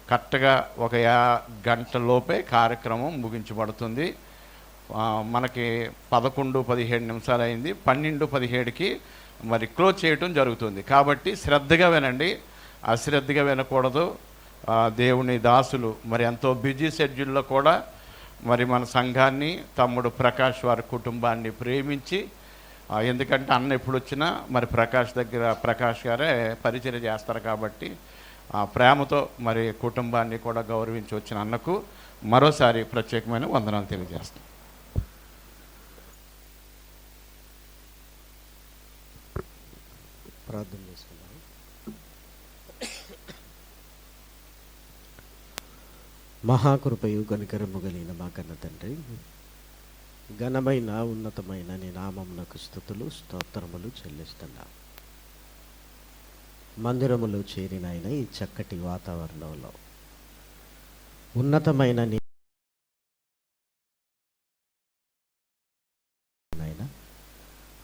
కరెక్ట్గా ఒక గంట లోపే కార్యక్రమం ముగించబడుతుంది. మనకి 11:17 నిమిషాలు అయింది. 12:17కి మరి క్లోజ్ చేయటం జరుగుతుంది. కాబట్టి శ్రద్ధగా వినండి, అశ్రద్ధగా వినకూడదు. దేవుని దాసులు మరి ఎంతో బిజీ షెడ్యూల్లో కూడా మరి మన సంఘాన్ని, తమ్ముడు ప్రకాష్ వారి కుటుంబాన్ని ప్రేమించి, ఎందుకంటే అన్న ఎప్పుడు వచ్చినా మరి ప్రకాష్ గారే పరిచర్య చేస్తారు కాబట్టి ప్రేమతో మరి కుటుంబాన్ని కూడా గౌరవించి వచ్చిన అన్నకు మరోసారి ప్రత్యేకమైన వందనాలు తెలియజేస్తాం. ప్రార్థన చేసుకున్నాను. మహాకృపయు కనికరము కలిగిన మా కన్న తండ్రి, ఘనమైన ఉన్నతమైన నీ నామమునకు స్తుతులు స్తోత్రములు చెల్లిస్తున్నా. మందిరములో చేరినైనా ఈ చక్కటి వాతావరణంలో ఉన్నతమైన నీ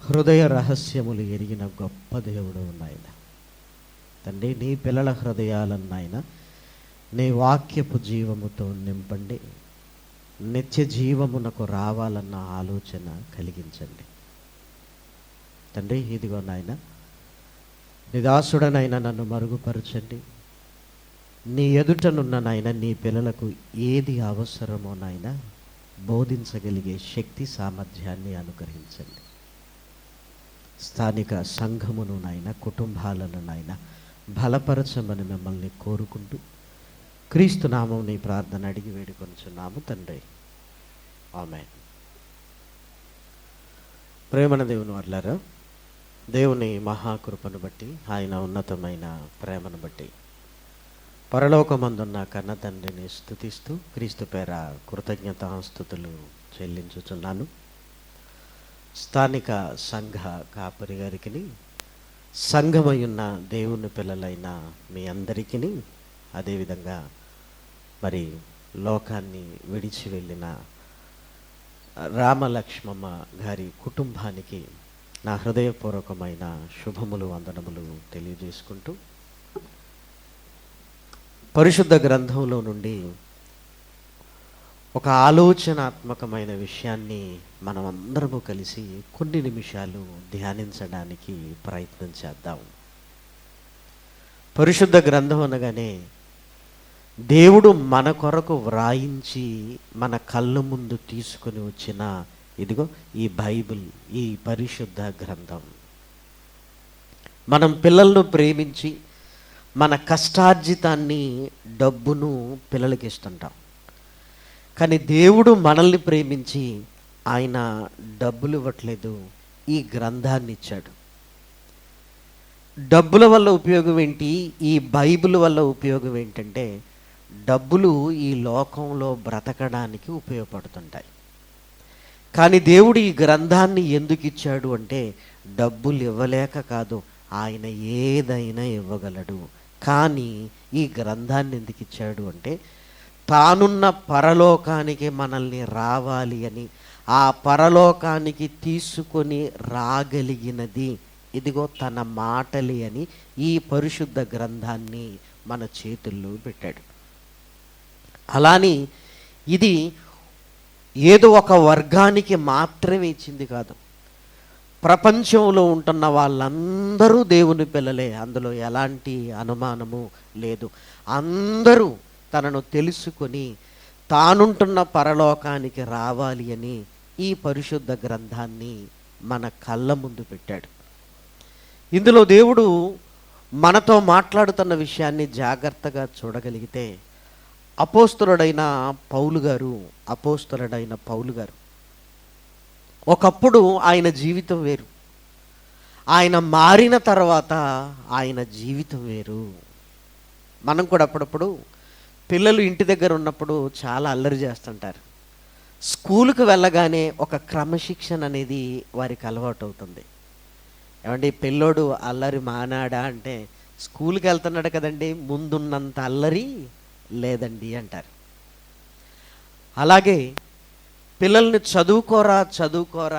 హృదయ రహస్యములు ఎరిగిన గొప్ప దేవుడు నాయన తండ్రి, నీ పిల్లల హృదయాలను నాయన నీ వాక్యపు జీవముతో నింపండి. నిత్య జీవమునకు రావాలన్న ఆలోచన కలిగించండి తండ్రి. ఇదిగో నాయన, నిదాసుడనైనా నన్ను మరుగుపరచండి. నీ ఎదుటనున్న నాయన నీ పిల్లలకు ఏది అవసరమో నాయన బోధించగలిగే శక్తి సామర్థ్యాన్ని అనుగ్రహించండి. స్థానిక సంఘమును నాయన, కుటుంబాలను నాయన బలపరచమని మిమ్మల్ని కోరుకుంటూ క్రీస్తు నామం నీ ప్రార్థన అడిగి వేడుకొనుచున్నాము తండ్రి, ఆమేన్. ప్రేమన దేవుని వర్లారా, దేవుని మహాకృపను బట్టి, ఆయన ఉన్నతమైన ప్రేమను బట్టి పరలోకమందున్న కన్న తండ్రిని స్తుతిస్తూ క్రీస్తు పేర కృతజ్ఞతాస్తుతులు చెల్లించుచున్నాను. స్థానిక సంఘ కాపరి గారికి, సంఘమయున్న దేవుని పిల్లలైన మీ అందరికీ, అదేవిధంగా మరి లోకాన్ని విడిచి వెళ్ళిన రామలక్ష్మమ్మ గారి కుటుంబానికి నా హృదయపూర్వకమైన శుభములు వందనములు తెలియజేసుకుంటూ, పరిశుద్ధ గ్రంథంలో నుండి ఒక ఆలోచనాత్మకమైన విషయాన్ని మనం అందరము కలిసి కొన్ని నిమిషాలు ధ్యానించడానికి ప్రయత్నం చేద్దాం. పరిశుద్ధ గ్రంథం అనగానే దేవుడు మన కొరకు వ్రాయించి మన కళ్ళ ముందు తీసుకుని వచ్చిన ఇదిగో ఈ బైబిల్, ఈ పరిశుద్ధ గ్రంథం. మనం పిల్లలను ప్రేమించి మన కష్టార్జితాన్ని, డబ్బును పిల్లలకి ఇస్తుంటాం. కానీ దేవుడు మనల్ని ప్రేమించి ఆయన డబ్బులు ఇవ్వట్లేదు, ఈ గ్రంథాన్ని ఇచ్చాడు. డబ్బుల వల్ల ఉపయోగం ఏంటి? ఈ బైబిల్ వల్ల ఉపయోగం ఏంటంటే, డబ్బులు ఈ లోకంలో బ్రతకడానికి ఉపయోగపడుతుంటాయి. కానీ దేవుడు ఈ గ్రంథాన్ని ఎందుకు ఇచ్చాడు అంటే, డబ్బులు ఇవ్వలేక కాదు, ఆయన ఏదైనా ఇవ్వగలడు. కానీ ఈ గ్రంథాన్ని ఎందుకు ఇచ్చాడు అంటే, తానున్న పరలోకానికి మనల్ని రావాలి అని, ఆ పరలోకానికి తీసుకొని రాగలిగినది ఇదిగో తన మాటలి అని ఈ పరిశుద్ధ గ్రంథాన్ని మన చేతుల్లో పెట్టాడు. అలాని ఇది ఏదో ఒక వర్గానికి మాత్రమే ఇచ్చింది కాదు. ప్రపంచంలో ఉంటున్న వాళ్ళందరూ దేవుని పిల్లలే, అందులో ఎలాంటి అనుమానము లేదు. అందరూ తనను తెలుసుకొని తానుంటున్న పరలోకానికి రావాలి అని ఈ పరిశుద్ధ గ్రంథాన్ని మన కళ్ళ ముందు పెట్టాడు. ఇందులో దేవుడు మనతో మాట్లాడుతున్న విషయాన్ని జాగ్రత్తగా చూడగలిగితే, అపోస్తలుడైన పౌలు గారు ఒకప్పుడు ఆయన జీవితం వేరు, ఆయన మారిన తర్వాత ఆయన జీవితం వేరు. మనం కూడా అప్పుడప్పుడు పిల్లలు ఇంటి దగ్గర ఉన్నప్పుడు చాలా అల్లరి చేస్తుంటారు. స్కూలుకు వెళ్ళగానే ఒక క్రమశిక్షణ అనేది వారికి అలవాటు అవుతుంది. ఏమండి, పిల్లోడు అల్లరి మానాడా అంటే, స్కూల్కి వెళ్తున్నాడు కదండి, ముందున్నంత అల్లరి లేదండి అంటారు. అలాగే పిల్లల్ని చదువుకోరా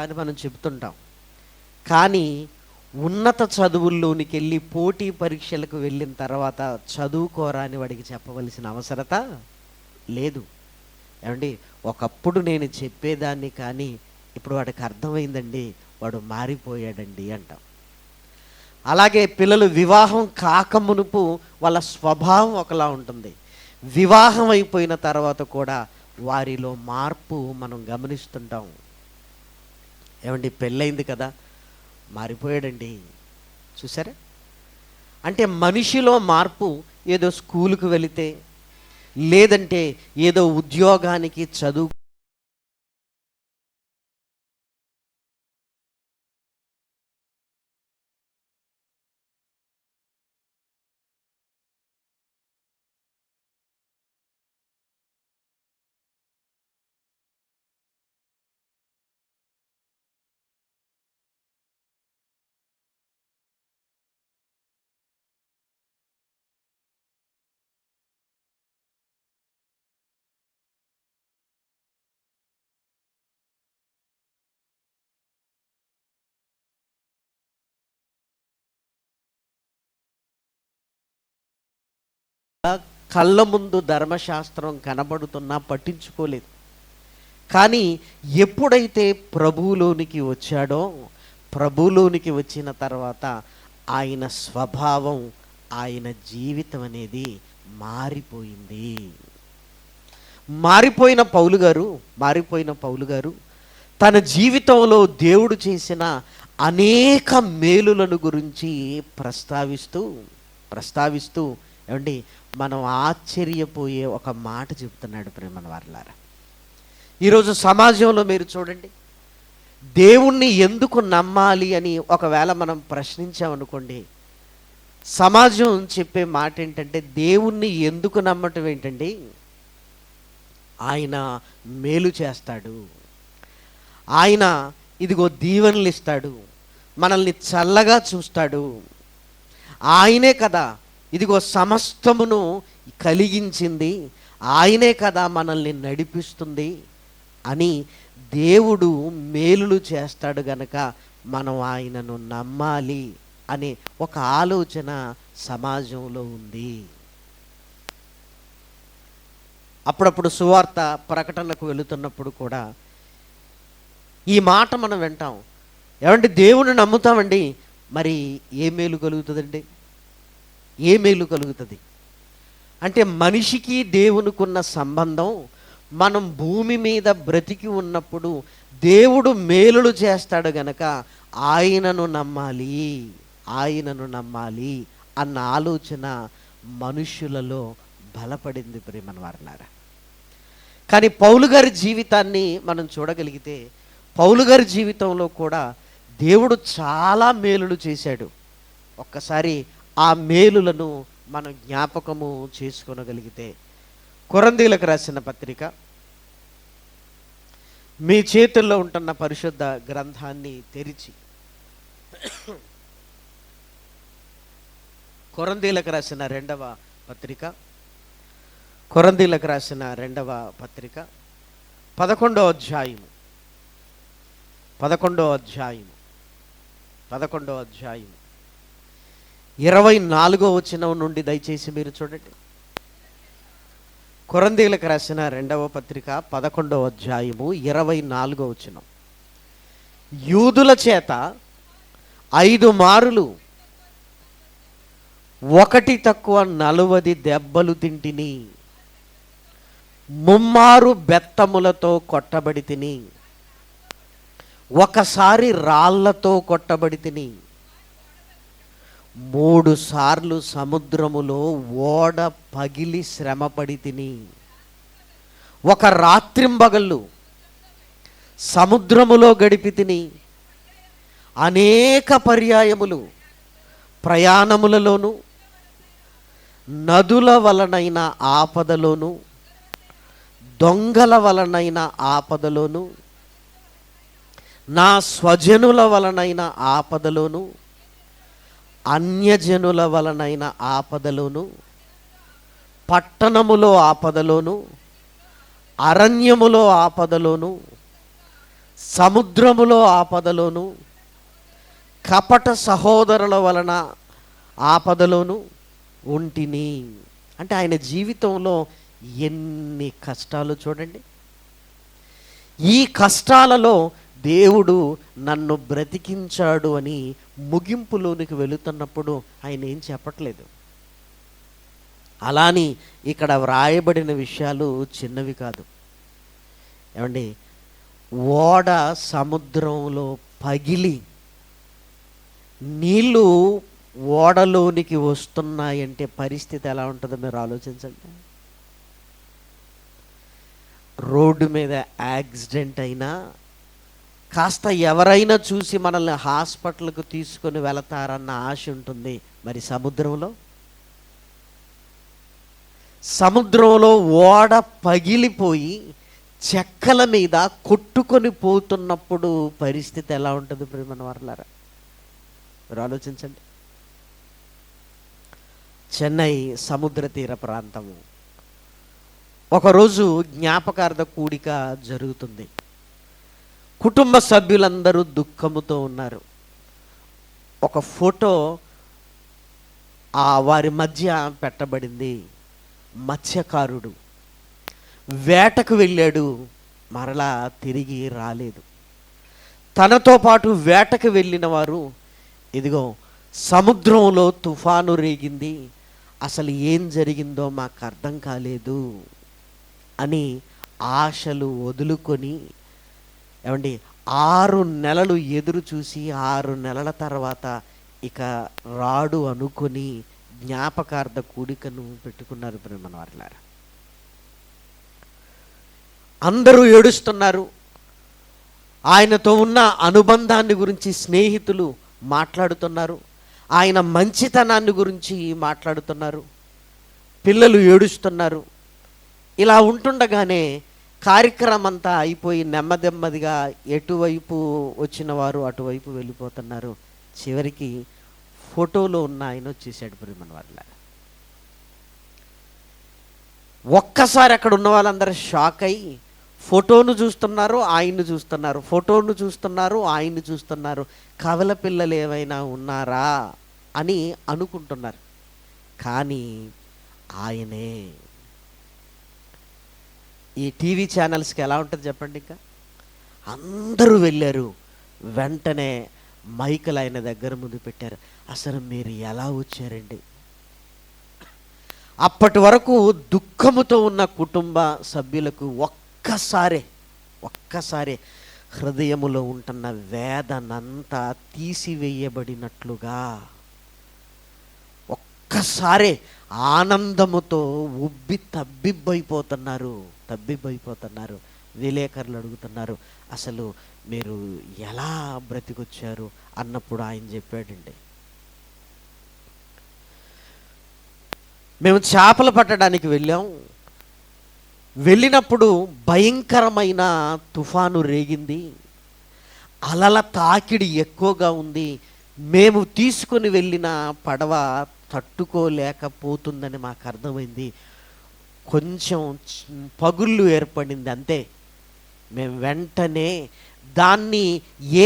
అని మనం చెబుతుంటాం. కానీ ఉన్నత చదువుల్లోనికి వెళ్ళి పోటీ పరీక్షలకు వెళ్ళిన తర్వాత చదువుకోరా అని వాడికి చెప్పవలసిన అవసరత లేదు. ఏమండి, ఒకప్పుడు నేను చెప్పేదాన్ని కానీ ఇప్పుడు వాడికి అర్థమైందండి, వాడు మారిపోయాడండి అంటాం. అలాగే పిల్లలు వివాహం కాకమునుపు వాళ్ళ స్వభావం ఒకలా ఉంటుంది. వివాహం అయిపోయిన తర్వాత కూడా వారిలో మార్పు మనం గమనిస్తుంటాం. ఏమండి, పెళ్ళయింది కదా, మారిపోయాడండి, చూసారా? అంటే మనిషిలో మార్పు ఏదో స్కూలుకు వెళితే, లేదంటే ఏదో ఉద్యోగానికి చదువు కళ్ళ ముందు ధర్మశాస్త్రం కనబడుతున్నా పట్టించుకోలేదు. కానీ ఎప్పుడైతే ప్రభువులోనికి వచ్చాడో, ప్రభువులోనికి వచ్చిన తర్వాత ఆయన స్వభావం, ఆయన జీవితం అనేది మారిపోయింది. మారిపోయిన పౌలు గారు తన జీవితంలో దేవుడు చేసిన అనేక మేలులను గురించి ప్రస్తావిస్తూ ఏమండి, మనం ఆశ్చర్యపోయే ఒక మాట చెప్తున్నాడు ప్రేమన వారలారా. ఈరోజు సమాజంలో మీరు చూడండి, దేవుణ్ణి ఎందుకు నమ్మాలి అని ఒకవేళ మనం ప్రశ్నించామనుకోండి, సమాజం చెప్పే మాట ఏంటంటే, దేవుణ్ణి ఎందుకు నమ్మటం ఏంటండి, ఆయన మేలు చేస్తాడు, ఆయన ఇదిగో దీవెనలు ఇస్తాడు, మనల్ని చల్లగా చూస్తాడు, ఆయనే కదా ఇదిగో సమస్తమును కలిగించింది, ఆయనే కదా మనల్ని నడిపిస్తుంది అని దేవుడు మేలులు చేస్తాడు గనక మనం ఆయనను నమ్మాలి అనే ఒక ఆలోచన సమాజంలో ఉంది. అప్పుడప్పుడు సువార్త ప్రకటనకు వెళుతున్నప్పుడు కూడా ఈ మాట మనం వింటాం. ఏమంటే దేవుని నమ్ముతామండి, మరి ఏ మేలు కలుగుతుందండి? ఏ మేలు కలుగుతుంది అంటే, మనిషికి దేవునికున్న సంబంధం, మనం భూమి మీద బ్రతికి ఉన్నప్పుడు దేవుడు మేలులు చేస్తాడు గనక ఆయనను నమ్మాలి అన్న ఆలోచన మనుషులలో బలపడింది ప్రేమన వారలారా. కానీ పౌలు గారి జీవితాన్ని మనం చూడగలిగితే, పౌలు గారి జీవితంలో కూడా దేవుడు చాలా మేలులు చేశాడు. ఒక్కసారి ఆ మేలులను మనం జ్ఞాపకము చేసుకోగలిగితే, కొరంథీయులకు రాసిన పత్రిక, మీ చేతుల్లో ఉంటున్న పరిశుద్ధ గ్రంథాన్ని తెరిచి కొరంథీయులకు రాసిన రెండవ పత్రిక 11వ అధ్యాయము 24వ వచనం నుండి దయచేసి మీరు చూడండి. కొరంథీయులకు రాసిన రెండవ పత్రిక 11వ అధ్యాయము 24వ వచనం. యూదుల చేత 5 మారులు 1 తక్కువ 40 దెబ్బలు తింటిని, 3 మారు బెత్తములతో కొట్టబడి తిని, ఒకసారి రాళ్లతో కొట్టబడి తిని, 3 సార్లు సముద్రములో ఓడ పగిలి శ్రమపడి తిని, ఒక రాత్రింబగళ్ళు సముద్రములో గడిపి తిని, అనేక పర్యాయములు ప్రయాణములలోను, నదుల వలనైన ఆపదలోను, దొంగల వలనైన ఆపదలోను, నా స్వజనుల వలనైన ఆపదలోను, అన్యజనుల వలనైన ఆపదలోను, పట్టణములో ఆపదలోను, అరణ్యములో ఆపదలోను, సముద్రములో ఆపదలోను, కపట సహోదరుల వలన ఆపదలోను ఉంటిని. అంటే ఆయన జీవితంలో ఎన్ని కష్టాలు చూడండి. ఈ కష్టాలలో దేవుడు నన్ను బ్రతికించాడు అని ముగింపులోనికి వెళుతున్నప్పుడు ఆయన ఏం చెప్పట్లేదు. అలాని ఇక్కడ వ్రాయబడిన విషయాలు చిన్నవి కాదు. ఏమండి, ఓడ సముద్రంలో పగిలి నీళ్ళు ఓడలోనికి వస్తున్నాయంటే పరిస్థితి ఎలా ఉంటుందో మీరు ఆలోచించండి. రోడ్డు మీద యాక్సిడెంట్ అయినా కాస్త ఎవరైనా చూసి మనల్ని హాస్పిటల్కు తీసుకొని వెళతారన్న ఆశ ఉంటుంది. మరి సముద్రంలో ఓడ పగిలిపోయి చెక్కల మీద కొట్టుకొని పోతున్నప్పుడు పరిస్థితి ఎలా ఉంటుంది ప్రియమైన వారలారా? మీరు ఆలోచించండి. చెన్నై సముద్ర తీర ప్రాంతము. ఒకరోజు జ్ఞాపకార్థ కూడిక జరుగుతుంది. కుటుంబ సభ్యులందరూ దుఃఖముతో ఉన్నారు. ఒక ఫోటో వారి మధ్య పెట్టబడింది. మత్స్యకారుడు వేటకు వెళ్ళాడు, మరలా తిరిగి రాలేదు. తనతో పాటు వేటకు వెళ్ళిన వారు, ఇదిగో సముద్రంలో తుఫాను రేగింది, అసలు ఏం జరిగిందో మాకు అర్థం కాలేదు అని ఆశలు వదులుకొని, ఏమండి 6 నెలలు ఎదురు చూసి 6 నెలల తర్వాత ఇక రాడు అనుకొని జ్ఞాపకార్థ కూడికను పెట్టుకున్నారు ప్రియమైన వారలారా. అందరూ ఏడుస్తున్నారు. ఆయనతో ఉన్న అనుబంధాన్ని గురించి స్నేహితులు మాట్లాడుతున్నారు. ఆయన మంచితనాన్ని గురించి మాట్లాడుతున్నారు. పిల్లలు ఏడుస్తున్నారు. ఇలా ఉంటుండగానే కార్యక్రమం అంతా అయిపోయి నెమ్మదిగా ఎటువైపు వచ్చిన వారు అటువైపు వెళ్ళిపోతున్నారు. చివరికి ఫోటోలో ఉన్న ఆయన వచ్చేసాడు ప్రియమైన వారలారా. ఒక్కసారి అక్కడ ఉన్న వాళ్ళందరూ షాక్ అయ్యి ఫోటోను చూస్తున్నారు, ఆయన్ని చూస్తున్నారు, ఫోటోను చూస్తున్నారు, ఆయన్ని చూస్తున్నారు. కవల పిల్లలు ఏమైనా ఉన్నారా అని అనుకుంటున్నారు. కానీ ఆయనే. ఈ టీవీ ఛానల్స్కి ఎలా ఉంటుంది చెప్పండి. ఇంకా అందరూ వెళ్ళారు. వెంటనే మైకులు ఆయన దగ్గర ముందు పెట్టారు. అసలు మీరు ఎలా వచ్చారండి? అప్పటి వరకు దుఃఖముతో ఉన్న కుటుంబ సభ్యులకు ఒక్కసారే హృదయములో ఉంటున్న వేదనంతా తీసివేయబడినట్లుగా ఒక్కసారే ఆనందముతో తబ్బిబ్బైపోతున్నారు. విలేకరులు అడుగుతున్నారు, అసలు మీరు ఎలా బ్రతికొచ్చారు అన్నప్పుడు ఆయన చెప్పాడండి, మేము చేపలు పట్టడానికి వెళ్ళినప్పుడు భయంకరమైన తుఫాను రేగింది, అలల తాకిడి ఎక్కువగా ఉంది, మేము తీసుకొని వెళ్ళిన పడవ తట్టుకోలేకపోతుందని మాకు అర్థమైంది. కొంచెం పగుళ్ళు ఏర్పడింది అంతే. మేము వెంటనే దాన్ని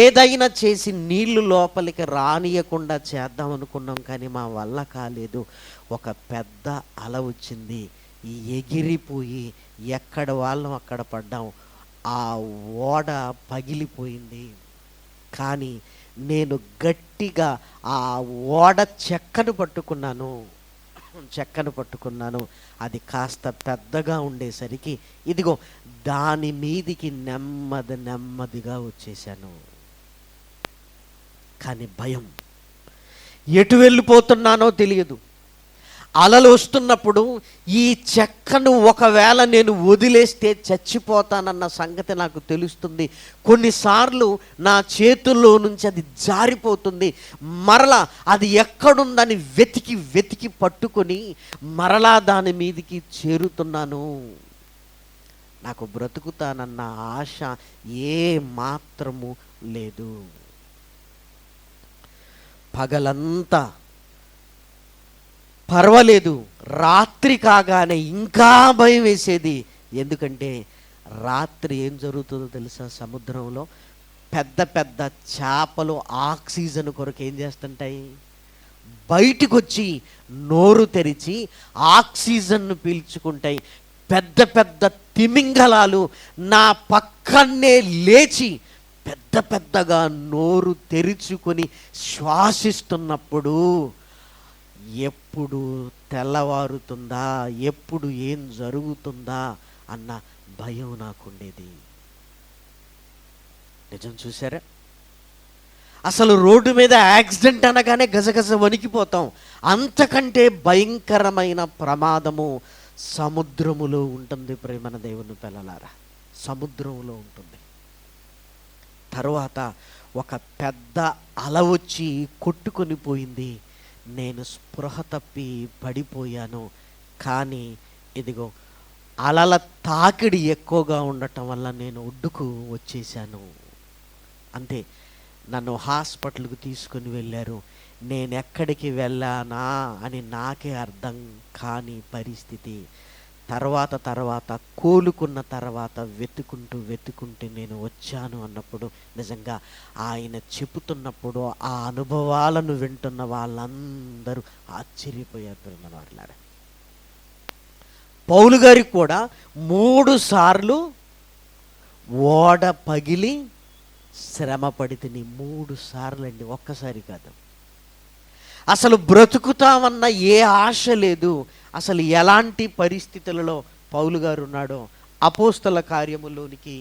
ఏదైనా చేసి నీళ్లు లోపలికి రానియకుండా చేద్దాం అనుకున్నాం, కానీ మా వల్ల కాలేదు. ఒక పెద్ద అల వచ్చింది, ఎగిరిపోయి ఎక్కడ వాళ్ళం అక్కడ పడ్డాం. ఆ ఓడ పగిలిపోయింది. కానీ నేను గట్టిగా ఆ ఓడ చెక్కను పట్టుకున్నాను. అది కాస్త పెద్దగా ఉండేసరికి ఇదిగో దాని మీదికి నెమ్మదిగా వచ్చేసాను. కానీ భయం, ఎటు వెళ్ళిపోతున్నానో తెలియదు. అలలు వస్తున్నప్పుడు ఈ చెక్కను ఒకవేళ నేను వదిలేస్తే చచ్చిపోతానన్న సంగతి నాకు తెలుస్తుంది. కొన్నిసార్లు నా చేతుల్లో నుంచి అది జారిపోతుంది. మరలా అది ఎక్కడుందని వెతికి పట్టుకొని మరలా దాని మీదికి చేరుతున్నాను. నాకు బ్రతుకుతానన్న ఆశ ఏ మాత్రము లేదు. పగలంతా పర్వాలేదు, రాత్రి కాగానే ఇంకా భయం వేసేది. ఎందుకంటే రాత్రి ఏం జరుగుతుందో తెలుసా? సముద్రంలో పెద్ద పెద్ద చేపలు ఆక్సిజన్ కొరకు ఏం చేస్తుంటాయి? బయటికి వచ్చి నోరు తెరిచి ఆక్సిజన్ను పీల్చుకుంటాయి. పెద్ద పెద్ద తిమింగలాలు నా పక్కనే లేచి పెద్ద పెద్దగా నోరు తెరుచుకొని శ్వాసిస్తున్నప్పుడు ఎప్పుడు తెల్లవారుతుందా, ఎప్పుడు ఏం జరుగుతుందా అన్న భయం నాకుండేది. నిజం చూసారా? అసలు రోడ్డు మీద యాక్సిడెంట్ అనగానే గజగజ వణికిపోతాం. అంతకంటే భయంకరమైన ప్రమాదము సముద్రములో ఉంటుంది. ప్రేమన దేవుని పిల్లలారా, సముద్రంలో ఉంటుంది. తరువాత ఒక పెద్ద అల వచ్చి కొట్టుకొని పోయింది. నేను స్పృహ తప్పి పడిపోయాను. కానీ ఇదిగో అలల తాకిడి ఎక్కువగా ఉండటం వల్ల నేను ఒడ్డుకు వచ్చేసాను. అంతే, నన్ను హాస్పిటల్కి తీసుకొని వెళ్ళారు. నేను ఎక్కడికి వెళ్ళానా అని నాకే అర్థం కాని పరిస్థితి. తర్వాత కోలుకున్న తర్వాత వెతుకుంటూ నేను వచ్చాను అన్నప్పుడు నిజంగా ఆయన చెబుతున్నప్పుడు ఆ అనుభవాలను వింటున్న వాళ్ళందరూ ఆశ్చర్యపోయారు. మన వాళ్ళ పౌలు గారికి కూడా 3 సార్లు ఓడ పగిలి శ్రమ పడితిని. 3 సార్లు అండి, ఒక్కసారి కాదు. అసలు బ్రతుకుతామన్న ఏ ఆశ లేదు. అసలు ఎలాంటి పరిస్థితులలో పౌలు గారు ఉన్నాడో అపోస్తల కార్యములోనికి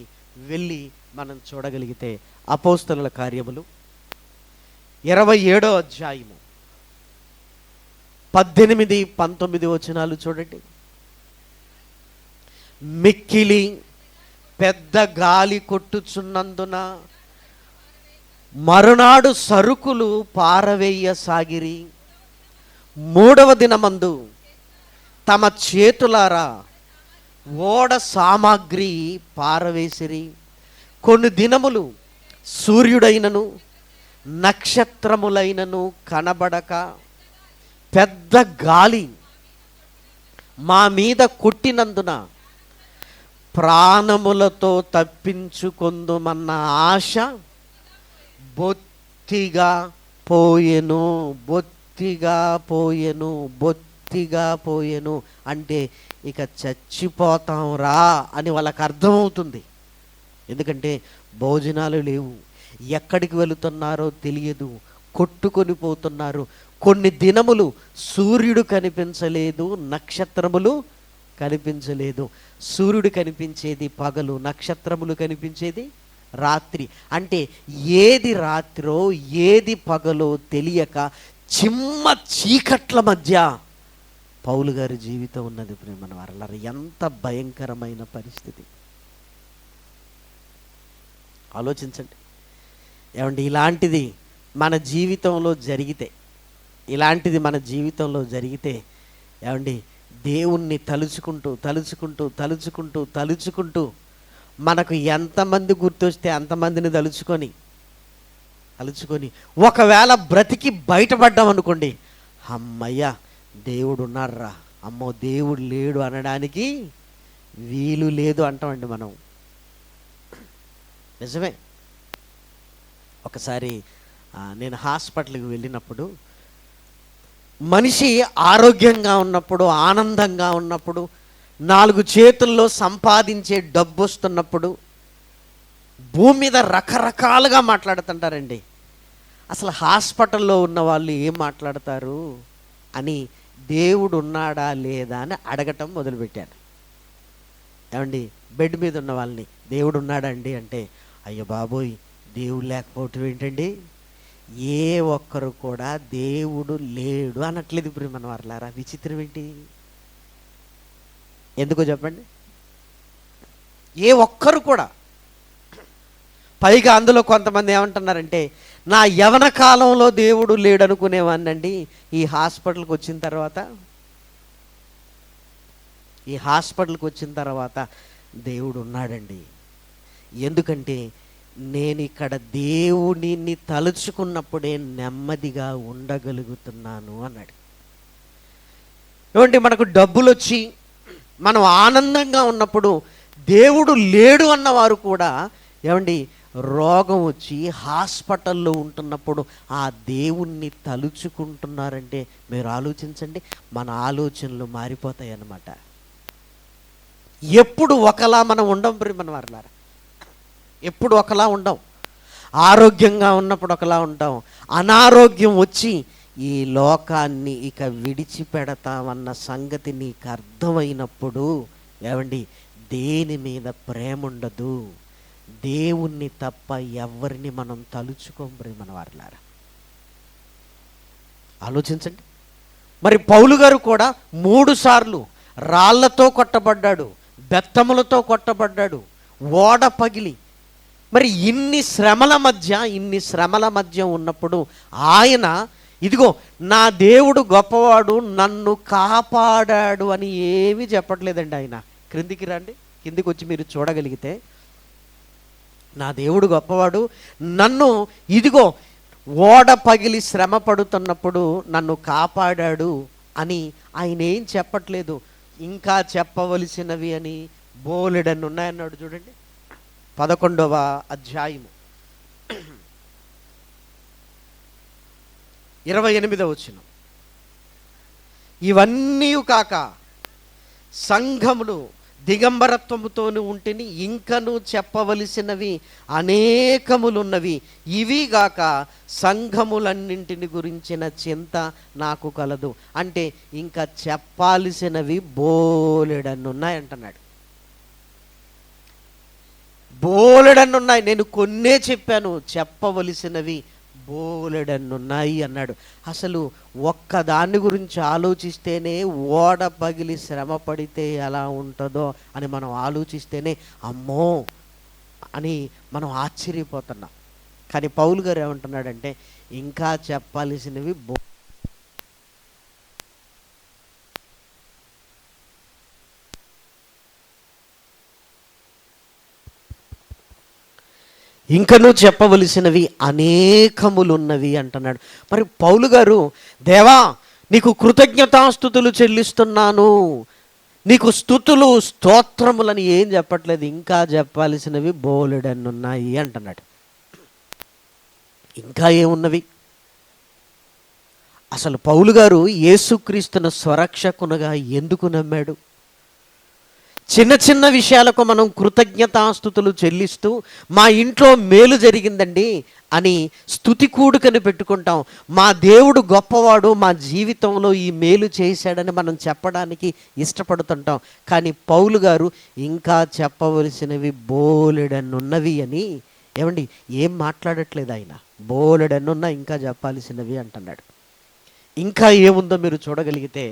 వెళ్ళి మనం చూడగలిగితే, అపోస్తల కార్యములు 27వ అధ్యాయము 18, 19 వచనాలు చూడండి. మిక్కిలి పెద్ద గాలి కొట్టుచున్నందున మరునాడు సరుకులు పారవేయసాగిరి. 3వ దినమందు తమ చేతులారా ఓడ సామాగ్రి పారవేసిరి. కొన్ని దినములు సూర్యుడైనను నక్షత్రములైనను కనబడక పెద్ద గాలి మా మీద కొట్టినందున ప్రాణములతో తప్పించుకొందుమన్న ఆశ బొత్తిగా పోయెను. అంటే ఇక చచ్చిపోతాం రా అని వాళ్ళకి అర్థమవుతుంది. ఎందుకంటే భోజనాలు లేవు, ఎక్కడికి వెళుతున్నారో తెలియదు, కొట్టుకొని పోతున్నారు. కొన్ని దినములు సూర్యుడు కనిపించలేదు, నక్షత్రములు కనిపించలేదు. సూర్యుడు కనిపించేది పగలు, నక్షత్రములు కనిపించేది రాత్రి. అంటే ఏది రాత్రో ఏది పగలో తెలియక చిమ్మ చీకట్ల మధ్య పౌలు గారి జీవితం ఉన్నది. ప్రేమన వారలారా, ఎంత భయంకరమైన పరిస్థితి ఆలోచించండి. ఏమండి, ఇలాంటిది మన జీవితంలో జరిగితే ఏమండి, దేవుణ్ణి తలుచుకుంటూ మనకు ఎంతమంది గుర్తొస్తే అంతమందిని తలుచుకొని ఒకవేళ బ్రతికి బయటపడ్డాం అనుకోండి, అమ్మయ్య దేవుడు ఉన్నారా, అమ్మో దేవుడు లేడు అనడానికి వీలు లేదు అంటామండి మనం. నిజమే. ఒకసారి నేను హాస్పిటల్కి వెళ్ళినప్పుడు, మనిషి ఆరోగ్యంగా ఉన్నప్పుడు, ఆనందంగా ఉన్నప్పుడు, 4 చేతుల్లో సంపాదించే డబ్బు వస్తున్నప్పుడు భూమి మీద రకరకాలుగా మాట్లాడుతుంటారండి. అసలు హాస్పిటల్లో ఉన్న వాళ్ళు ఏం మాట్లాడతారు అని దేవుడు ఉన్నాడా లేదా అని అడగటం మొదలుపెట్టాను. ఏమండి, బెడ్ మీద ఉన్న వాళ్ళని దేవుడు ఉన్నాడా అండి అంటే, అయ్యో బాబోయ్ దేవుడు లేకపోవటం ఏంటండి, ఏ ఒక్కరు కూడా దేవుడు లేడు అనట్లేదు. ఇప్పుడు మన వారలారా, విచిత్రం ఏంటి? ఎందుకో చెప్పండి. ఏ ఒక్కరు కూడా. పైగా అందులో కొంతమంది ఏమంటున్నారంటే, నా యవన కాలంలో దేవుడు లేడు అనుకునేవాడినండి, ఈ హాస్పిటల్కి వచ్చిన తర్వాత దేవుడు ఉన్నాడండి. ఎందుకంటే నేను ఇక్కడ దేవుడిని తలుచుకున్నప్పుడే నెమ్మదిగా ఉండగలుగుతున్నాను అన్నాడు. ఏమంటే మనకు డబ్బులు వచ్చి మనం ఆనందంగా ఉన్నప్పుడు దేవుడు లేడు అన్నవారు కూడా ఏమండి రోగం వచ్చి హాస్పిటల్లో ఉంటున్నప్పుడు ఆ దేవుణ్ణి తలుచుకుంటున్నారంటే మీరు ఆలోచించండి, మన ఆలోచనలు మారిపోతాయి అన్నమాట. ఎప్పుడు ఒకలా మనం ఉండం మన వారులారా, ఎప్పుడు ఒకలా ఉండం. ఆరోగ్యంగా ఉన్నప్పుడు ఒకలా ఉంటాం, అనారోగ్యం వచ్చి ఈ లోకాన్ని ఇక విడిచిపెడతామన్న సంగతి నీకు అర్థమైనప్పుడు ఏమండి దేని మీద ప్రేమ ఉండదు, దేవుణ్ణి తప్ప ఎవరిని మనం తలుచుకోం మన వారులారా. ఆలోచించండి. మరి పౌలు గారు కూడా 3 సార్లు రాళ్లతో కొట్టబడ్డాడు, బెత్తములతో కొట్టబడ్డాడు, ఓడ పగిలి. మరి ఇన్ని శ్రమల మధ్య ఉన్నప్పుడు ఆయన ఇదిగో నా దేవుడు గొప్పవాడు నన్ను కాపాడాడు అని ఏమీ చెప్పట్లేదండి. ఆయన క్రిందికి రండి, కిందికి వచ్చి మీరు చూడగలిగితే నా దేవుడు గొప్పవాడు, నన్ను ఇదిగో ఓడ పగిలి శ్రమ పడుతున్నప్పుడు నన్ను కాపాడాడు అని ఆయన ఏం చెప్పట్లేదు. ఇంకా చెప్పవలసినవి అని బోలెడన్ని ఉన్నాయన్నాడు. చూడండి 11వ అధ్యాయము 28వ వచనం. ఇవన్నీ కాక సంఘములు దిగంబరత్వముతోను ఉంటిని, ఇంకను చెప్పవలసినవి అనేకములున్నవి, ఇవి గాక సంఘములన్నింటిని గురించిన చింత నాకు కలదు. అంటే ఇంకా చెప్పాల్సినవి బోలెడన్నున్నాయి అంటున్నాడు. బోలెడన్నున్నాయి, నేను కొన్నే చెప్పాను, చెప్పవలసినవి బోలెడన్నున్నాయి అన్నాడు. అసలు ఒక్కదాని గురించి ఆలోచిస్తేనే ఓడ పగిలి శ్రమ పడితే ఎలా ఉంటుందో అని మనం ఆలోచిస్తేనే అమ్మో అని మనం ఆశ్చర్యపోతున్నాం. కానీ పౌలు గారు ఏమంటున్నాడంటే ఇంకా చెప్పాల్సినవి ఇంకనూ చెప్పవలసినవి అనేకములున్నవి అంటున్నాడు. మరి పౌలు గారు దేవా నీకు కృతజ్ఞతాస్తుతులు చెల్లిస్తున్నాను, నీకు స్తుతులు స్తోత్రములని ఏం చెప్పట్లేదు, ఇంకా చెప్పాల్సినవి బోలెడన్నున్నాయి అంటున్నాడు. ఇంకా ఏమున్నవి? అసలు పౌలు గారు యేసుక్రీస్తును స్వరక్షకునుగా ఎందుకు నమ్మాడు? చిన్న చిన్న విషయాలకు మనం కృతజ్ఞతాస్తుతులు చెల్లిస్తూ మా ఇంట్లో మేలు జరిగిందండి అని స్తుతి కూడుకని పెట్టుకుంటాం. మా దేవుడు గొప్పవాడు, మా జీవితంలో ఈ మేలు చేశాడని మనం చెప్పడానికి ఇష్టపడుతుంటాం. కానీ పౌలు గారు ఇంకా చెప్పవలసినవి బోలెడన్నున్నవి అని ఏమండి ఏం మాట్లాడట్లేదు. ఆయన బోలెడన్నున్నా ఇంకా చెప్పాల్సినవి అంటున్నాడు. ఇంకా ఏముందో మీరు చూడగలిగితే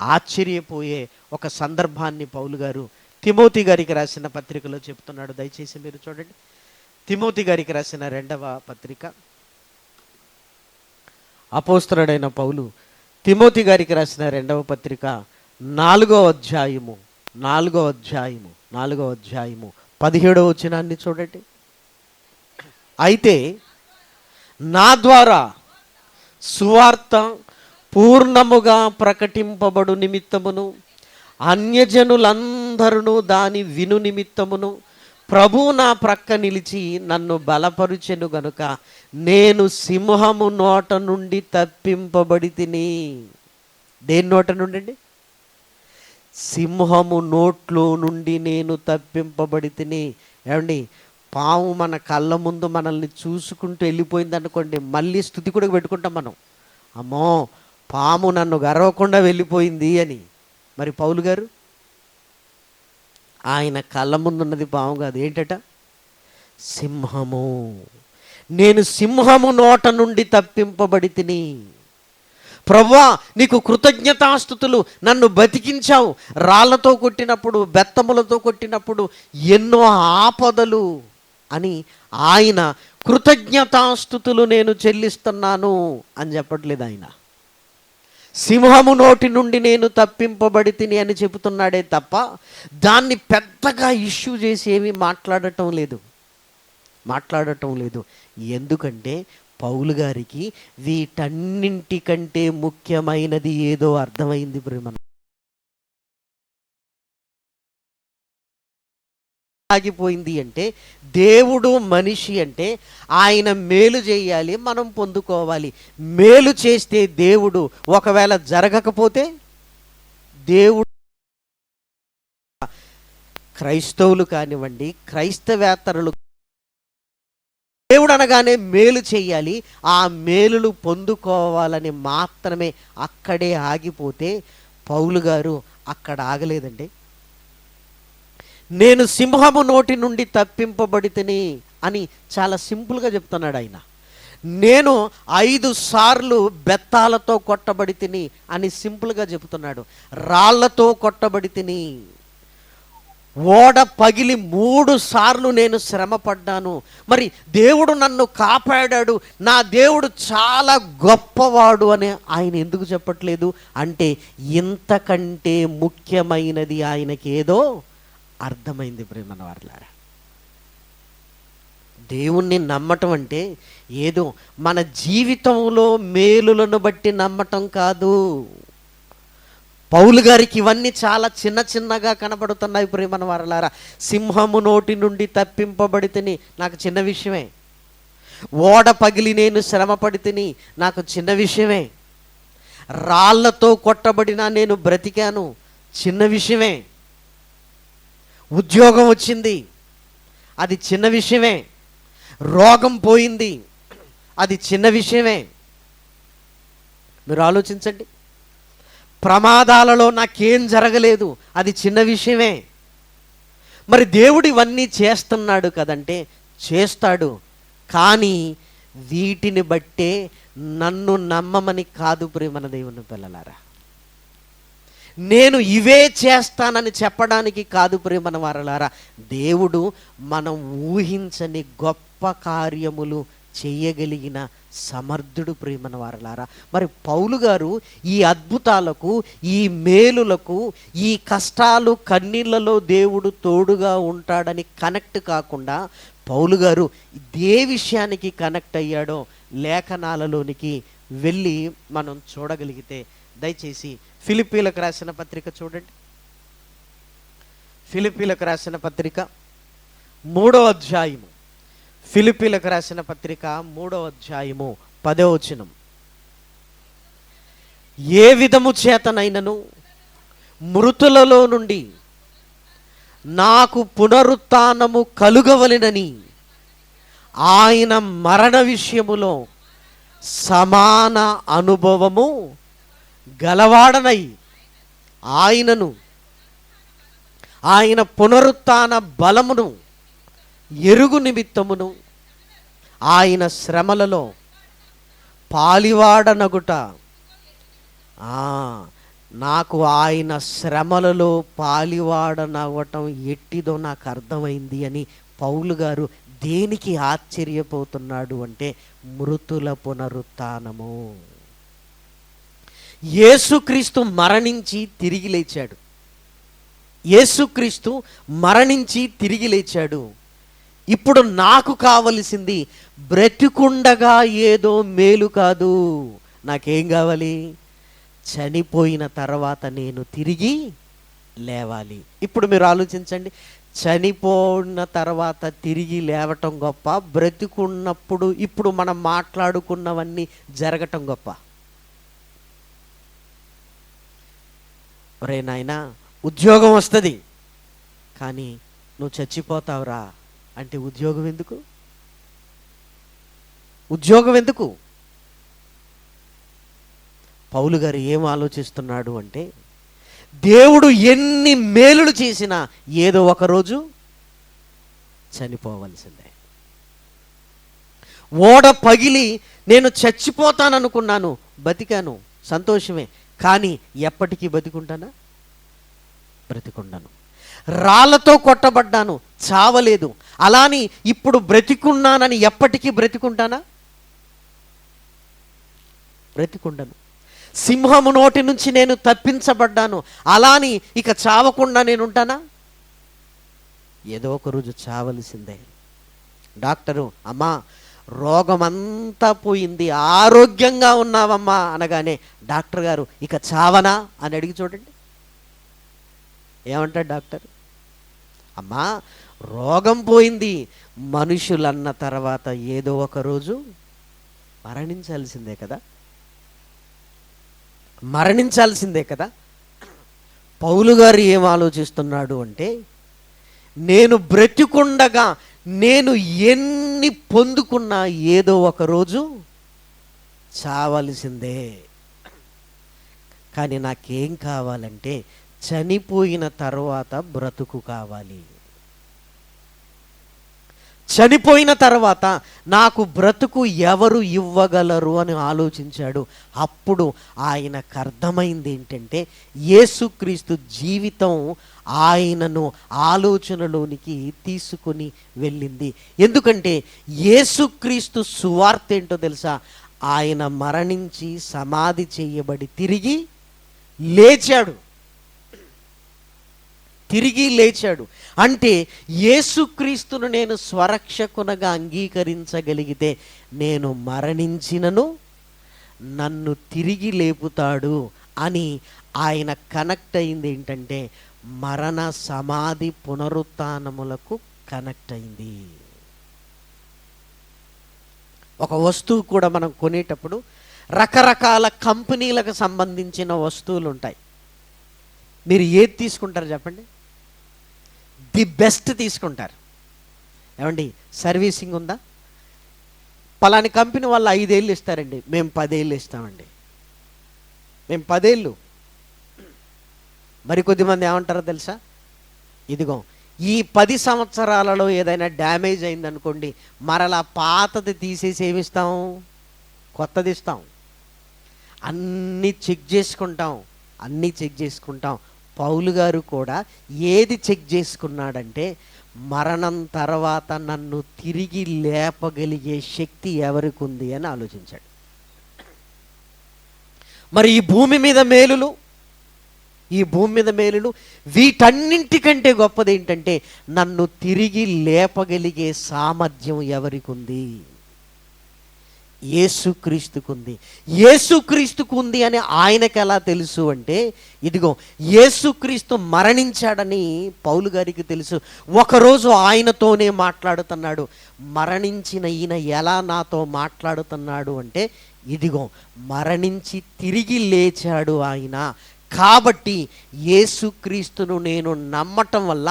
ఆశ్చర్యపోయే ఒక సందర్భాన్ని పౌలు గారు తిమోతి గారికి రాసిన పత్రికలో చెప్తున్నాడు. దయచేసి మీరు చూడండి. తిమోతి గారికి రాసిన 2వ పత్రిక, అపోస్తలుడైన పౌలు తిమోతి గారికి రాసిన 2వ పత్రిక 4వ అధ్యాయము 17వ వచనాన్ని చూడండి. అయితే నా ద్వారా సువార్త పూర్ణముగా ప్రకటింపబడు నిమిత్తమును అన్యజనులందరూ దాని విను నిమిత్తమును ప్రభువు నా ప్రక్క నిలిచి నన్ను బలపరుచెను గనుక నేను సింహము నోట నుండి తప్పింపబడి తిని. దేని నోట నుండి అండి? సింహము నోట్లో నుండి నేను తప్పింపబడి తిని. ఏమండి పాము మన కళ్ళ ముందు మనల్ని చూసుకుంటూ వెళ్ళిపోయింది అనుకోండి, మళ్ళీ స్తుతి కూడా పెట్టుకుంటాం మనం, అమ్మో పాము నన్ను గర్వకుండా వెళ్ళిపోయింది అని. మరి పౌలు గారు ఆయన కళ్ళ ముందున్నది పాము కాదు, ఏంటట? సింహము. నేను సింహము నోట నుండి తప్పింపబడి తిని. ప్రభువా నీకు కృతజ్ఞతాస్తుతులు, నన్ను బతికించావు, రాళ్లతో కొట్టినప్పుడు బెత్తములతో కొట్టినప్పుడు ఎన్నో ఆపదలు అని ఆయన కృతజ్ఞతాస్తుతులు నేను చెల్లిస్తున్నాను అని చెప్పట్లేదు. ఆయన సింహము నోటి నుండి నేను తప్పింపబడి తిని అని చెబుతున్నాడే తప్ప దాన్ని పెద్దగా ఇష్యూ చేసి ఏమీ మాట్లాడటం లేదు. ఎందుకంటే పౌలు గారికి వీటన్నింటికంటే ముఖ్యమైనది ఏదో అర్థమైంది ప్రేమ. ఆగిపోయింది అంటే, దేవుడు మనిషి అంటే ఆయన మేలు చేయాలి, మనం పొందుకోవాలి. మేలు చేస్తే దేవుడు, ఒకవేళ జరగకపోతే దేవుడు. క్రైస్తవులు కానివ్వండి, క్రైస్తవేతరులు, దేవుడు అనగానే మేలు చేయాలి, ఆ మేలులు పొందుకోవాలని మాత్రమే అక్కడే ఆగిపోతే, పౌలు గారు అక్కడ ఆగలేదండి. నేను సింహము నోటి నుండి తప్పింపబడితిని అని చాలా సింపుల్గా చెప్తున్నాడు ఆయన. నేను 5 సార్లు బెత్తాలతో కొట్టబడి తిని అని సింపుల్గా చెబుతున్నాడు. రాళ్లతో కొట్టబడి తిని, ఓడ పగిలి 3 సార్లు నేను శ్రమ పడ్డాను. మరి దేవుడు నన్ను కాపాడాడు, నా దేవుడు చాలా గొప్పవాడు అని ఆయన ఎందుకు చెప్పట్లేదు అంటే, ఇంతకంటే ముఖ్యమైనది ఆయనకి ఏదో అర్థమైంది. ప్రియమైన వారలారా, దేవుణ్ణి నమ్మటం అంటే ఏదో మన జీవితంలో మేలులను బట్టి నమ్మటం కాదు. పౌలు గారికి ఇవన్నీ చాలా చిన్న చిన్నగా కనబడుతున్నాయి. ప్రియమైన వారలారా, సింహము నోటి నుండి తప్పింపబడితిని, నాకు చిన్న విషయమే. ఓడ పగిలి నేను శ్రమపడితిని, నాకు చిన్న విషయమే. రాళ్లతో కొట్టబడినా నేను బ్రతికాను, చిన్న విషయమే. ఉద్యోగం వచ్చింది, అది చిన్న విషయమే. రోగం పోయింది, అది చిన్న విషయమే. మీరు ఆలోచించండి, ప్రమాదాలలో నాకేం జరగలేదు, అది చిన్న విషయమే. మరి దేవుడు ఇవన్నీ చేస్తున్నాడు కదంటే, చేస్తాడు, కానీ వీటిని బట్టే నన్ను నమ్మమని కాదు. ప్రియమైన దేవుని పిల్లలారా, నేను ఇవే చేస్తానని చెప్పడానికి కాదు. ప్రియమైన వారలారా, దేవుడు మనం ఊహించని గొప్ప కార్యములు చేయగలిగిన సమర్థుడు. ప్రియమైన వారలారా, మరి పౌలు గారు ఈ అద్భుతాలకు, ఈ మేలులకు, ఈ కష్టాలు కన్నీళ్లలో దేవుడు తోడుగా ఉంటాడని కనెక్ట్ కాకుండా, పౌలు గారు ఇదే విషయానికి కనెక్ట్ అయ్యాడో లేఖనాలలోనికి వెళ్ళి మనం చూడగలిగితే, దయచేసి ఫిలిప్పీలకు రాసిన పత్రిక చూడండి. ఫిలిప్పీలకు రాసిన పత్రిక 3వ అధ్యాయము. ఫిలిప్పీలకు రాసిన పత్రిక 3వ అధ్యాయము 10వ వచనం. ఏ విధము చేతనైనను మృతులలో నుండి నాకు పునరుత్థానము కలుగవలెనని ఆయన మరణ విషయములో సమాన అనుభవము గలవాడనై ఆయనను, ఆయన పునరుత్థాన బలమును ఎరుగు నిమిత్తమును ఆయన శ్రమలలో పాలివాడనగుట, నాకు ఆయన శ్రమలలో పాలివాడనవటం ఎట్టిదో నాకు అర్థమైంది అని పౌలు గారు దేనికి ఆశ్చర్యపోతున్నాడు అంటే, మృతుల పునరుత్థానము. యేసుక్రీస్తు మరణించి తిరిగి లేచాడు. యేసుక్రీస్తు మరణించి తిరిగి లేచాడు. ఇప్పుడు నాకు కావలసింది బ్రతికుండగా ఏదో మేలు కాదు, నాకేం కావాలి? చనిపోయిన తర్వాత నేను తిరిగి లేవాలి. ఇప్పుడు మీరు ఆలోచించండి, చనిపోయిన తర్వాత తిరిగి లేవటం గొప్ప, బ్రతికున్నప్పుడు ఇప్పుడు మనం మాట్లాడుకున్నవన్నీ జరగటం గొప్ప? ఒరే నాయనా, ఉద్యోగం వస్తుంది కానీ నువ్వు చచ్చిపోతావురా అంటే ఉద్యోగం ఎందుకు? ఉద్యోగం ఎందుకు? పౌలు గారు ఏం ఆలోచిస్తున్నాడు అంటే, దేవుడు ఎన్ని మేలులు చేసినా ఏదో ఒకరోజు చనిపోవలసిందే. ఓడ పగిలి నేను చచ్చిపోతాననుకున్నాను, బతికాను, సంతోషమే. కానీ ఎప్పటికీ బతికుంటానా? బ్రతికుండను. రాళ్లతో కొట్టబడ్డాను, చావలేదు. అలాని ఇప్పుడు బ్రతికున్నానని ఎప్పటికీ బ్రతికుంటానా? బ్రతికుండను. సింహము నోటి నుంచి నేను తప్పించబడ్డాను, అలాని ఇక చావకుండా నేను ఉంటానా? ఏదో ఒక రోజు చావలసిందే. డాక్టరు, అమ్మా రోగమంతా పోయింది, ఆరోగ్యంగా ఉన్నావమ్మా అనగానే, డాక్టర్ గారు ఇక చావనా అని అడిగి చూడండి, ఏమంటాడు డాక్టర్? అమ్మా, రోగం పోయింది, మనుషులన్న తర్వాత ఏదో ఒక రోజు మరణించాల్సిందే కదా, మరణించాల్సిందే కదా. పౌలు గారు ఏం ఆలోచిస్తున్నాడు అంటే, నేను బ్రతికుండగా నేను ఎన్ని పొందుకున్నా ఏదో ఒక రోజు చావలసిందే. కానీ నాకేం కావాలంటే చనిపోయిన తర్వాత బ్రతుకు కావాలి. చనిపోయిన తర్వాత నాకు బ్రతుకు ఎవరు ఇవ్వగలరు అని ఆలోచించాడు. అప్పుడు ఆయనకు అర్థమైంది ఏంటంటే, యేసుక్రీస్తు జీవితం ఆయనను ఆలోచనలోనికి తీసుకొని వెళ్ళింది. ఎందుకంటే యేసుక్రీస్తు సువార్త ఏంటో తెలుసా? ఆయన మరణించి సమాధి చేయబడి తిరిగి లేచాడు. తిరిగి లేచాడు అంటే యేసుక్రీస్తును నేను స్వరక్షకునిగా అంగీకరించగలిగితే నేను మరణించినను నన్ను తిరిగి లేపుతాడు అని ఆయన కనెక్ట్ అయింది. ఏంటంటే మరణ సమాధి పునరుత్థానములకు కనెక్ట్ అయింది. ఒక వస్తువు కూడా మనం కొనేటప్పుడు రకరకాల కంపెనీలకు సంబంధించిన వస్తువులు ఉంటాయి. మీరు ఏది తీసుకుంటారు చెప్పండి? ది బెస్ట్ తీసుకుంటారు. ఏమండి, సర్వీసింగ్ ఉందా? పలాని కంపెనీ వాళ్ళు 5 ఏళ్ళు ఇస్తారండి, మేము 10 ఏళ్ళు ఇస్తామండి, మేము 10 ఏళ్ళు. మరికొద్దిమంది ఏమంటారో తెలుసా? ఇదిగో ఈ 10 సంవత్సరాలలో ఏదైనా డ్యామేజ్ అయిందనుకోండి, మరలా పాతది తీసేసి ఏమిస్తాం? కొత్తది ఇస్తాం. అన్నీ చెక్ చేసుకుంటాం, అన్నీ చెక్ చేసుకుంటాం. పౌలు గారు కూడా ఏది చెక్ చేసుకున్నాడంటే, మరణం తర్వాత నన్ను తిరిగి లేపగలిగే శక్తి ఎవరికి ఉంది అని ఆలోచించాడు. మరి ఈ భూమి మీద మేలులు, ఈ భూమి మీద మేలులు వీటన్నింటికంటే గొప్పది ఏంటంటే, నన్ను తిరిగి లేపగలిగే సామర్థ్యం ఎవరికి ఉంది? యేసుక్రీస్తుకుంది. యేసుక్రీస్తుకుంది అని ఆయనకు ఎలా తెలుసు అంటే, ఇదిగో యేసుక్రీస్తు మరణించాడని పౌలు గారికి తెలుసు. ఒకరోజు ఆయనతోనే మాట్లాడుతున్నాడు. మరణించిన ఈయన ఎలా నాతో మాట్లాడుతున్నాడు అంటే, ఇదిగో మరణించి తిరిగి లేచాడు ఆయన. కాబట్టి యేసుక్రీస్తును నేను నమ్మటం వల్ల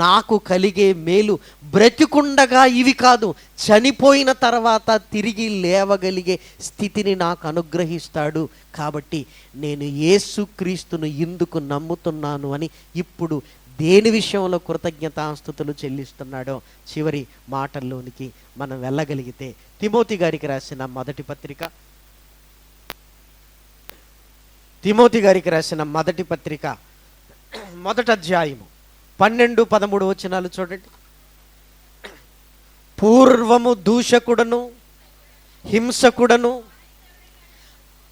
నాకు కలిగే మేలు బ్రతికుండగా ఇవి కాదు, చనిపోయిన తర్వాత తిరిగి లేవగలిగే స్థితిని నాకు అనుగ్రహిస్తాడు. కాబట్టి నేను యేసుక్రీస్తును ఎందుకు నమ్ముతున్నాను అని ఇప్పుడు దేని విషయంలో కృతజ్ఞతాస్తుతులు చెల్లిస్తున్నాడో చివరి మాటల్లోనికి మనం వెళ్ళగలిగితే, తిమోతి గారికి రాసిన మొదటి పత్రిక, తిమోతి గారికి రాసిన మొదటి పత్రిక 1వ అధ్యాయము 12-13 వచనాలు చూడండి. పూర్వము దూషకుడను హింసకుడను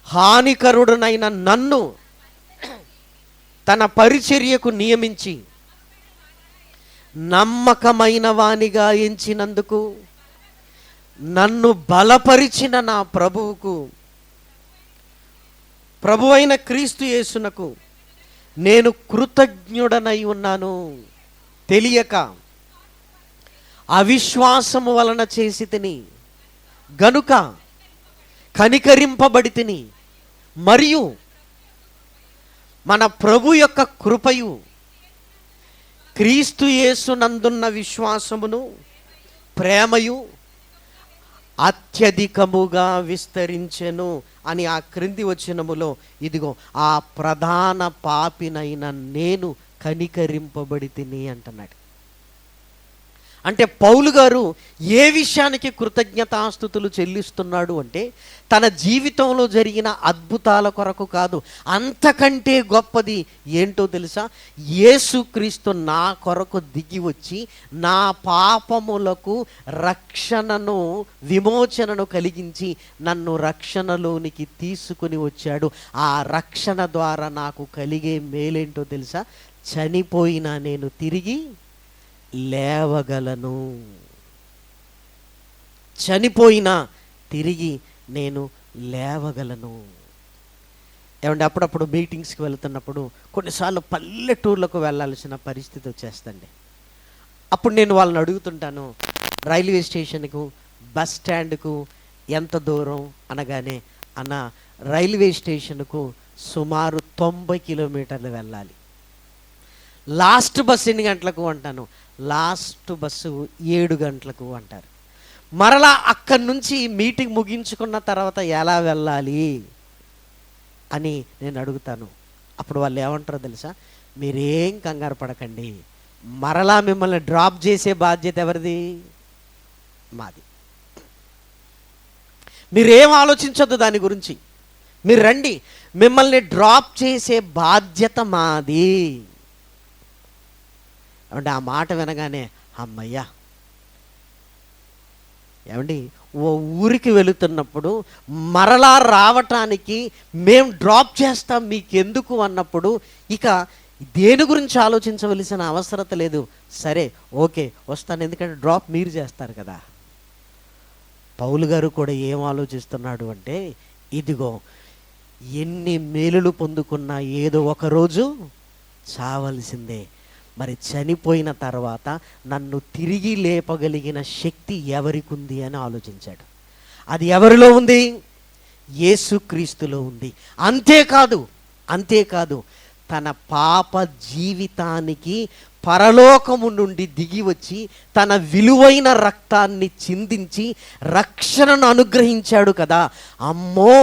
హానికరుడనైన నన్ను తన పరిచర్యకు నియమించి నమ్మకమైన వానిగా ఎంచినందుకు నన్ను బలపరిచిన నా ప్రభువుకు, ప్రభువైన క్రీస్తు యేసునకు నేను కృతజ్ఞుడనై ఉన్నాను. తెలియక అవిశ్వాసము వలన చేసి తిని గనుక కనికరింపబడి తిని, మరియు మన ప్రభు యొక్క కృపయు క్రీస్తు యేసునందున్న విశ్వాసమును ప్రేమయు అత్యధికముగా విస్తరించెను అని ఆ క్రింది వచనములో ఇదిగో ఆ ప్రధాన పాపినైన నేను కనికరింపబడి తిని అంటున్నాడు. అంటే పౌలు గారు ఏ విషయానికి కృతజ్ఞతాస్తుతులు చెల్లిస్తున్నాడు అంటే, తన జీవితంలో జరిగిన అద్భుతాల కొరకు కాదు, అంతకంటే గొప్పది ఏంటో తెలుసా? యేసుక్రీస్తు నా కొరకు దిగి వచ్చి నా పాపములకు రక్షణను, విమోచనను కలిగించి నన్ను రక్షణలోనికి తీసుకుని వచ్చాడు. ఆ రక్షణ ద్వారా నాకు కలిగే మేలేంటో తెలుసా? చనిపోయినా నేను తిరిగి లేవగలను. చనిపోయినా తిరిగి నేను లేవగలను. ఏమంటే అప్పుడప్పుడు మీటింగ్స్కి వెళ్తున్నప్పుడు కొన్నిసార్లు పల్లెటూర్లకు వెళ్ళాల్సిన పరిస్థితి వచ్చేస్తండి. అప్పుడు నేను వాళ్ళని అడుగుతుంటాను, రైల్వే స్టేషన్కు బస్ స్టాండ్కు ఎంత దూరం అనగానే, అన్న రైల్వే స్టేషన్కు సుమారు 90 కిలోమీటర్లు వెళ్ళాలి. లాస్ట్ బస్సు ఎన్ని గంటలకు అంటాను, లాస్ట్ బస్సు 7 గంటలకు అంటారు. మరలా అక్కడి నుంచి మీటింగ్ ముగించుకున్న తర్వాత ఎలా వెళ్ళాలి అని నేను అడుగుతాను. అప్పుడు వాళ్ళు ఏమంటారో తెలుసా, మీరేం కంగారు పడకండి, మరలా మిమ్మల్ని డ్రాప్ చేసే బాధ్యత ఎవరిది? మాది. మీరేం ఆలోచించొద్దు దాని గురించి, మీరు రండి, మిమ్మల్ని డ్రాప్ చేసే బాధ్యత మాది. అంటే ఆ మాట వినగానే అమ్మయ్యా. ఏమండి, ఓ ఊరికి వెళుతున్నప్పుడు మరలా రావటానికి మేము డ్రాప్ చేస్తాం మీకెందుకు అన్నప్పుడు ఇక దేని గురించి ఆలోచించవలసిన అవసరత లేదు. సరే ఓకే వస్తాను, ఎందుకంటే డ్రాప్ మీరు చేస్తారు కదా. పౌలు గారు కూడా ఏం ఆలోచిస్తున్నాడు అంటే, ఇదిగో ఎన్ని మేలులు పొందుకున్నా ఏదో ఒకరోజు చావలసిందే, మరి చనిపోయిన తర్వాత నన్ను తిరిగి లేపగలిగిన శక్తి ఎవరికి ఉంది అని ఆలోచించాడు. అది ఎవరిలో ఉంది? యేసుక్రీస్తులో ఉంది. అంతేకాదు తన పాప జీవితానికి పరలోకము నుండి దిగి వచ్చి తన విలువైన రక్తాన్ని చిందించి రక్షణను అనుగ్రహించాడు కదా. అమ్మో,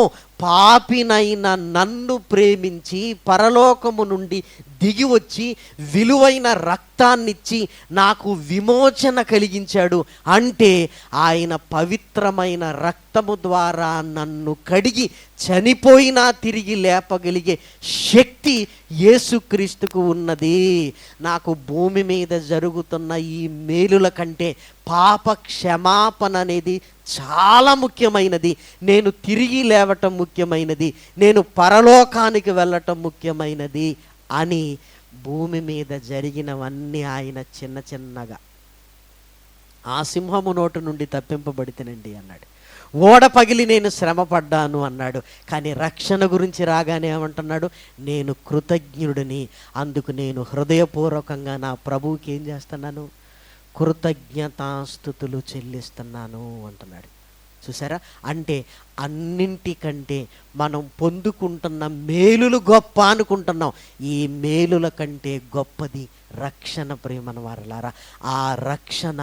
పాపినైన నన్ను ప్రేమించి పరలోకము నుండి దిగి వచ్చి విలువైన రక్తాన్నిచ్చి నాకు విమోచన కలిగించాడు అంటే ఆయన పవిత్రమైన రక్తము ద్వారా నన్ను కడిగి చనిపోయినా తిరిగి లేపగలిగే శక్తి యేసుక్రీస్తుకు ఉన్నది. నాకు భూమి మీద జరుగుతున్న ఈ మేలుల కంటే పాప క్షమాపణ అనేది చాలా ముఖ్యమైనది. నేను తిరిగి లేవటం ముఖ్యమైనది, నేను పరలోకానికి వెళ్ళటం ముఖ్యమైనది అని భూమి మీద జరిగినవన్నీ ఆయన చిన్న చిన్నగా ఆ సింహము నోటు నుండి తప్పింపబడితేనండి అన్నాడు. ఓడ పగిలి నేను శ్రమ పడ్డాను అన్నాడు. కానీ రక్షణ గురించి రాగానే ఏమంటున్నాడు, నేను కృతజ్ఞుడిని, అందుకు నేను హృదయపూర్వకంగా నా ప్రభువుకి ఏం చేస్తున్నాను, కృతజ్ఞతాస్తుతులు చెల్లిస్తున్నాను అంటున్నాడు. చూసారా, అంటే అన్నింటికంటే మనం పొందుకుంటున్న మేలులు గొప్ప అనుకుంటున్నాం, ఈ మేలుల కంటే గొప్పది రక్షణ. ప్రేమన వారలారా, ఆ రక్షణ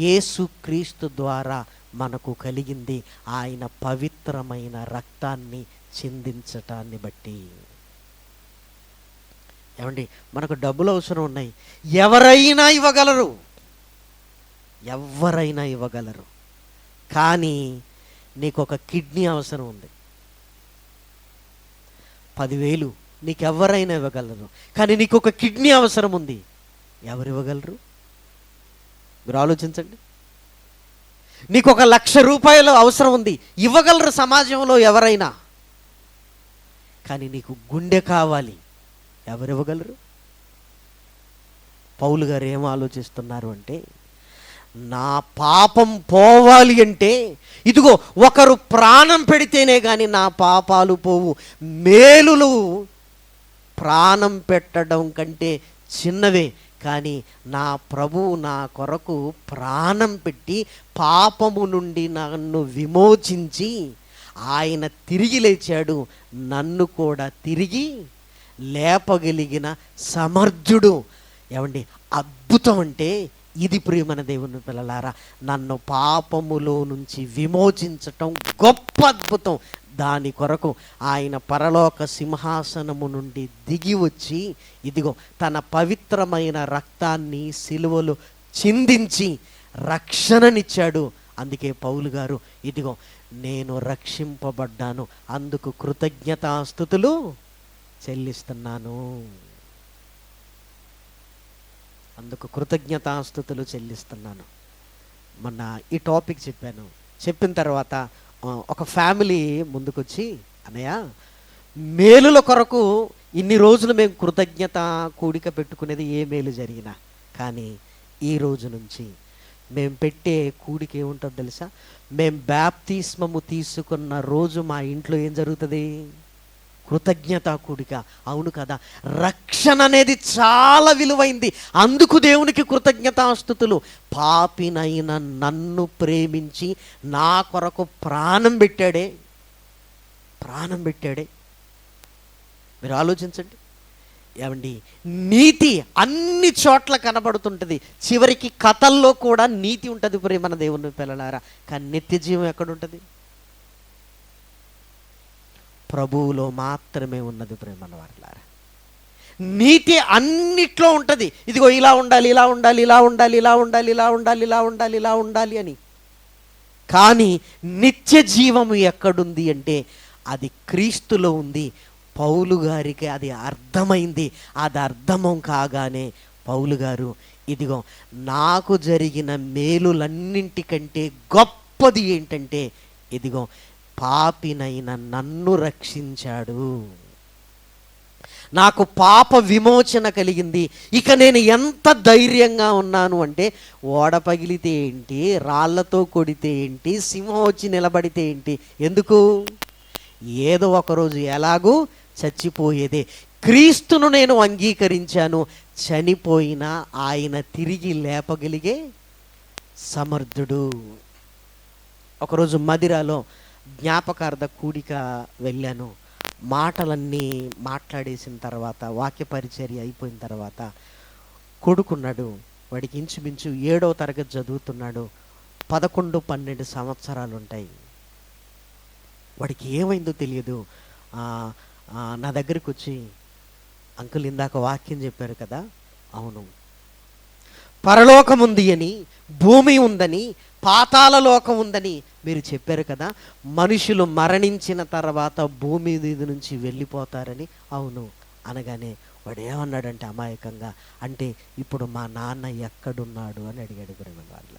యేసుక్రీస్తు ద్వారా మనకు కలిగింది, ఆయన పవిత్రమైన రక్తాన్ని చిందించటాన్ని బట్టి. ఏమండి, మనకు డబ్బులు అవసరం ఉన్నాయి, ఎవరైనా ఇవ్వగలరు. కానీ నీకు ఒక కిడ్నీ అవసరం ఉంది, 10,000 నీకు ఎవరైనా ఇవ్వగలరు. కానీ నీకు ఒక కిడ్నీ అవసరం ఉంది, ఎవరు ఇవ్వగలరు? మీరు ఆలోచించండి. నీకు 1,00,000 రూపాయలు అవసరం ఉంది, ఇవ్వగలరు సమాజంలో ఎవరైనా. కానీ నీకు గుండె కావాలి, ఎవరు ఇవ్వగలరు? పౌలు గారు ఏం ఆలోచిస్తున్నారు అంటే, నా పాపం పోవాలి అంటే ఇదిగో ఒకరు ప్రాణం పెడితేనే కానీ నా పాపాలు పోవు. మేలులు ప్రాణం పెట్టడం కంటే చిన్నవే, కానీ నా ప్రభువు నా కొరకు ప్రాణం పెట్టి పాపము నుండి నన్ను విమోచించి ఆయన తిరిగి లేచాడు, నన్ను కూడా తిరిగి లేపగలిగిన సమర్థుడు. ఏమండి, అద్భుతం అంటే ఇది ప్రియమైన దేవుని పిల్లలారా, నన్ను పాపములో నుంచి విమోచించటం గొప్ప అద్భుతం. దాని కొరకు ఆయన పరలోక సింహాసనము నుండి దిగి వచ్చి ఇదిగో తన పవిత్రమైన రక్తాన్ని సిలువలో చిందించి రక్షణనిచ్చాడు. అందుకే పౌలు గారు ఇదిగో నేను రక్షింపబడ్డాను, అందుకు కృతజ్ఞతాస్తుతులు చెల్లిస్తున్నాను, మొన్న ఈ టాపిక్ చెప్పిన తర్వాత ఒక ఫ్యామిలీ ముందుకొచ్చి, అన్నయ్య మేలుల కొరకు ఇన్ని రోజులు మేము కృతజ్ఞత కూడిక పెట్టుకునేది ఏ మేలు జరిగినా, కానీ ఈ రోజు నుంచి మేము పెట్టే కూడిక ఏముంటుందో తెలుసా? మేము బాప్తిస్మము తీసుకున్న రోజు మా ఇంట్లో ఏం జరుగుతుంది? కృతజ్ఞతాకుడిగా. అవును కదా, రక్షణ అనేది చాలా విలువైంది. అందుకు దేవునికి కృతజ్ఞతాస్తుతులు. పాపినైన నన్ను ప్రేమించి నా కొరకు ప్రాణం పెట్టాడే. మీరు ఆలోచించండి. ఏమండి, నీతి అన్ని చోట్ల కనబడుతుంటుంది. చివరికి కథల్లో కూడా నీతి ఉంటుంది ప్రియమైన దేవుని పిల్లలారా. కానీ నిత్య జీవం ఎక్కడుంటుంది? ప్రభువులో మాత్రమే ఉన్నది ప్రియమైన వారలారా. నీతి అన్నిట్లో ఉంటుంది. ఇదిగో ఇలా ఉండాలి, ఇలా ఉండాలి, ఇలా ఉండాలి, ఇలా ఉండాలి, ఇలా ఉండాలి, ఇలా ఉండాలి, ఇలా ఉండాలి అని. కానీ నిత్య జీవము ఎక్కడుంది అంటే అది క్రీస్తులో ఉంది. పౌలు గారికి అది అర్థమైంది. అది అర్థం కాగానే పౌలు గారు, ఇదిగో నాకు జరిగిన మేలులన్నింటికంటే గొప్పది ఏంటంటే, ఇదిగో పాపినైన నన్ను రక్షించాడు, నాకు పాప విమోచన కలిగింది. ఇక నేను ఎంత ధైర్యంగా ఉన్నాను అంటే, ఓడ పగిలితే ఏంటి, రాళ్లతో కొడితే ఏంటి, సింహం వచ్చి నిలబడితే ఏంటి, ఎందుకు? ఏదో ఒకరోజు ఎలాగూ చచ్చిపోయేదే. క్రీస్తును నేను అంగీకరించాను. చనిపోయినా ఆయన తిరిగి లేపగలిగే సమర్థుడు. ఒకరోజు మదిరాలో జ్ఞాపకార్థ కూడిక వెళ్ళాను. మాటలన్నీ మాట్లాడేసిన తర్వాత, వాక్య పరిచర్య అయిపోయిన తర్వాత, కొడుకున్నాడు. వాడికి ఇంచుమించు 7వ తరగతి చదువుతున్నాడు. 11-12 సంవత్సరాలు ఉంటాయి. వాడికి ఏమైందో తెలియదు. నా దగ్గరికి వచ్చి, అంకుల్ ఇందాక వాక్యం చెప్పారు కదా, అవును, పరలోకం ఉంది అని, భూమి ఉందని, పాతాళ లోకం ఉందని మీరు చెప్పారు కదా, మనుషులు మరణించిన తర్వాత భూమి మీద నుంచి వెళ్ళిపోతారని. అవును అనగానే వాడు ఏమన్నాడంటే అమాయకంగా, అంటే ఇప్పుడు మా నాన్న ఎక్కడున్నాడు అని అడిగాడు. వాళ్ళ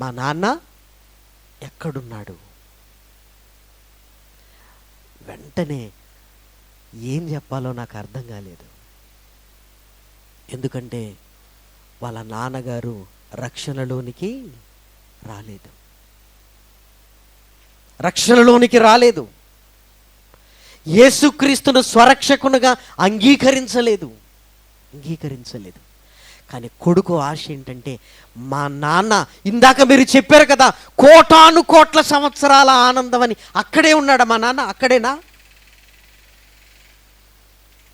మా నాన్న ఎక్కడున్నాడు? వెంటనే ఏం చెప్పాలో నాకు అర్థం కాలేదు. ఎందుకంటే వాళ్ళ నాన్నగారు రక్షణలోనికి రాలేదు. యేసుక్రీస్తును స్వరక్షకునిగా అంగీకరించలేదు. కానీ కొడుకు ఆశ ఏంటంటే, మా నాన్న ఇందాక మీరు చెప్పారు కదా కోటాను కోట్ల సంవత్సరాల ఆనందం అని, అక్కడే ఉన్నాడా మా నాన్న? అక్కడేనా?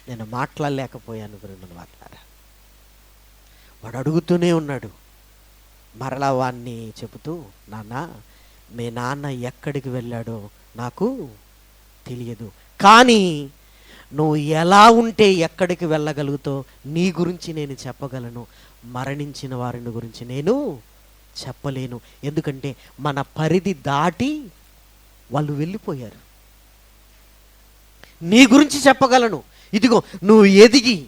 నేను మాట్లాడలేకపోయాను. మాట్లాడా. వాడు అడుగుతూనే ఉన్నాడు. మరలా వాణ్ణి చెబుతూ, నాన్న మీ నాన్న ఎక్కడికి వెళ్ళాడో నాకు తెలియదు, కానీ నువ్వు ఎలా ఉంటే ఎక్కడికి వెళ్ళగలుగుతావు నీ గురించి నేను చెప్పగలను, మరణించిన వారిని గురించి నేను చెప్పలేను. ఎందుకంటే మన పరిధి దాటి వాళ్ళు వెళ్ళిపోయారు. నీ గురించి చెప్పగలను. ఇదిగో నువ్వు ఎదిగి,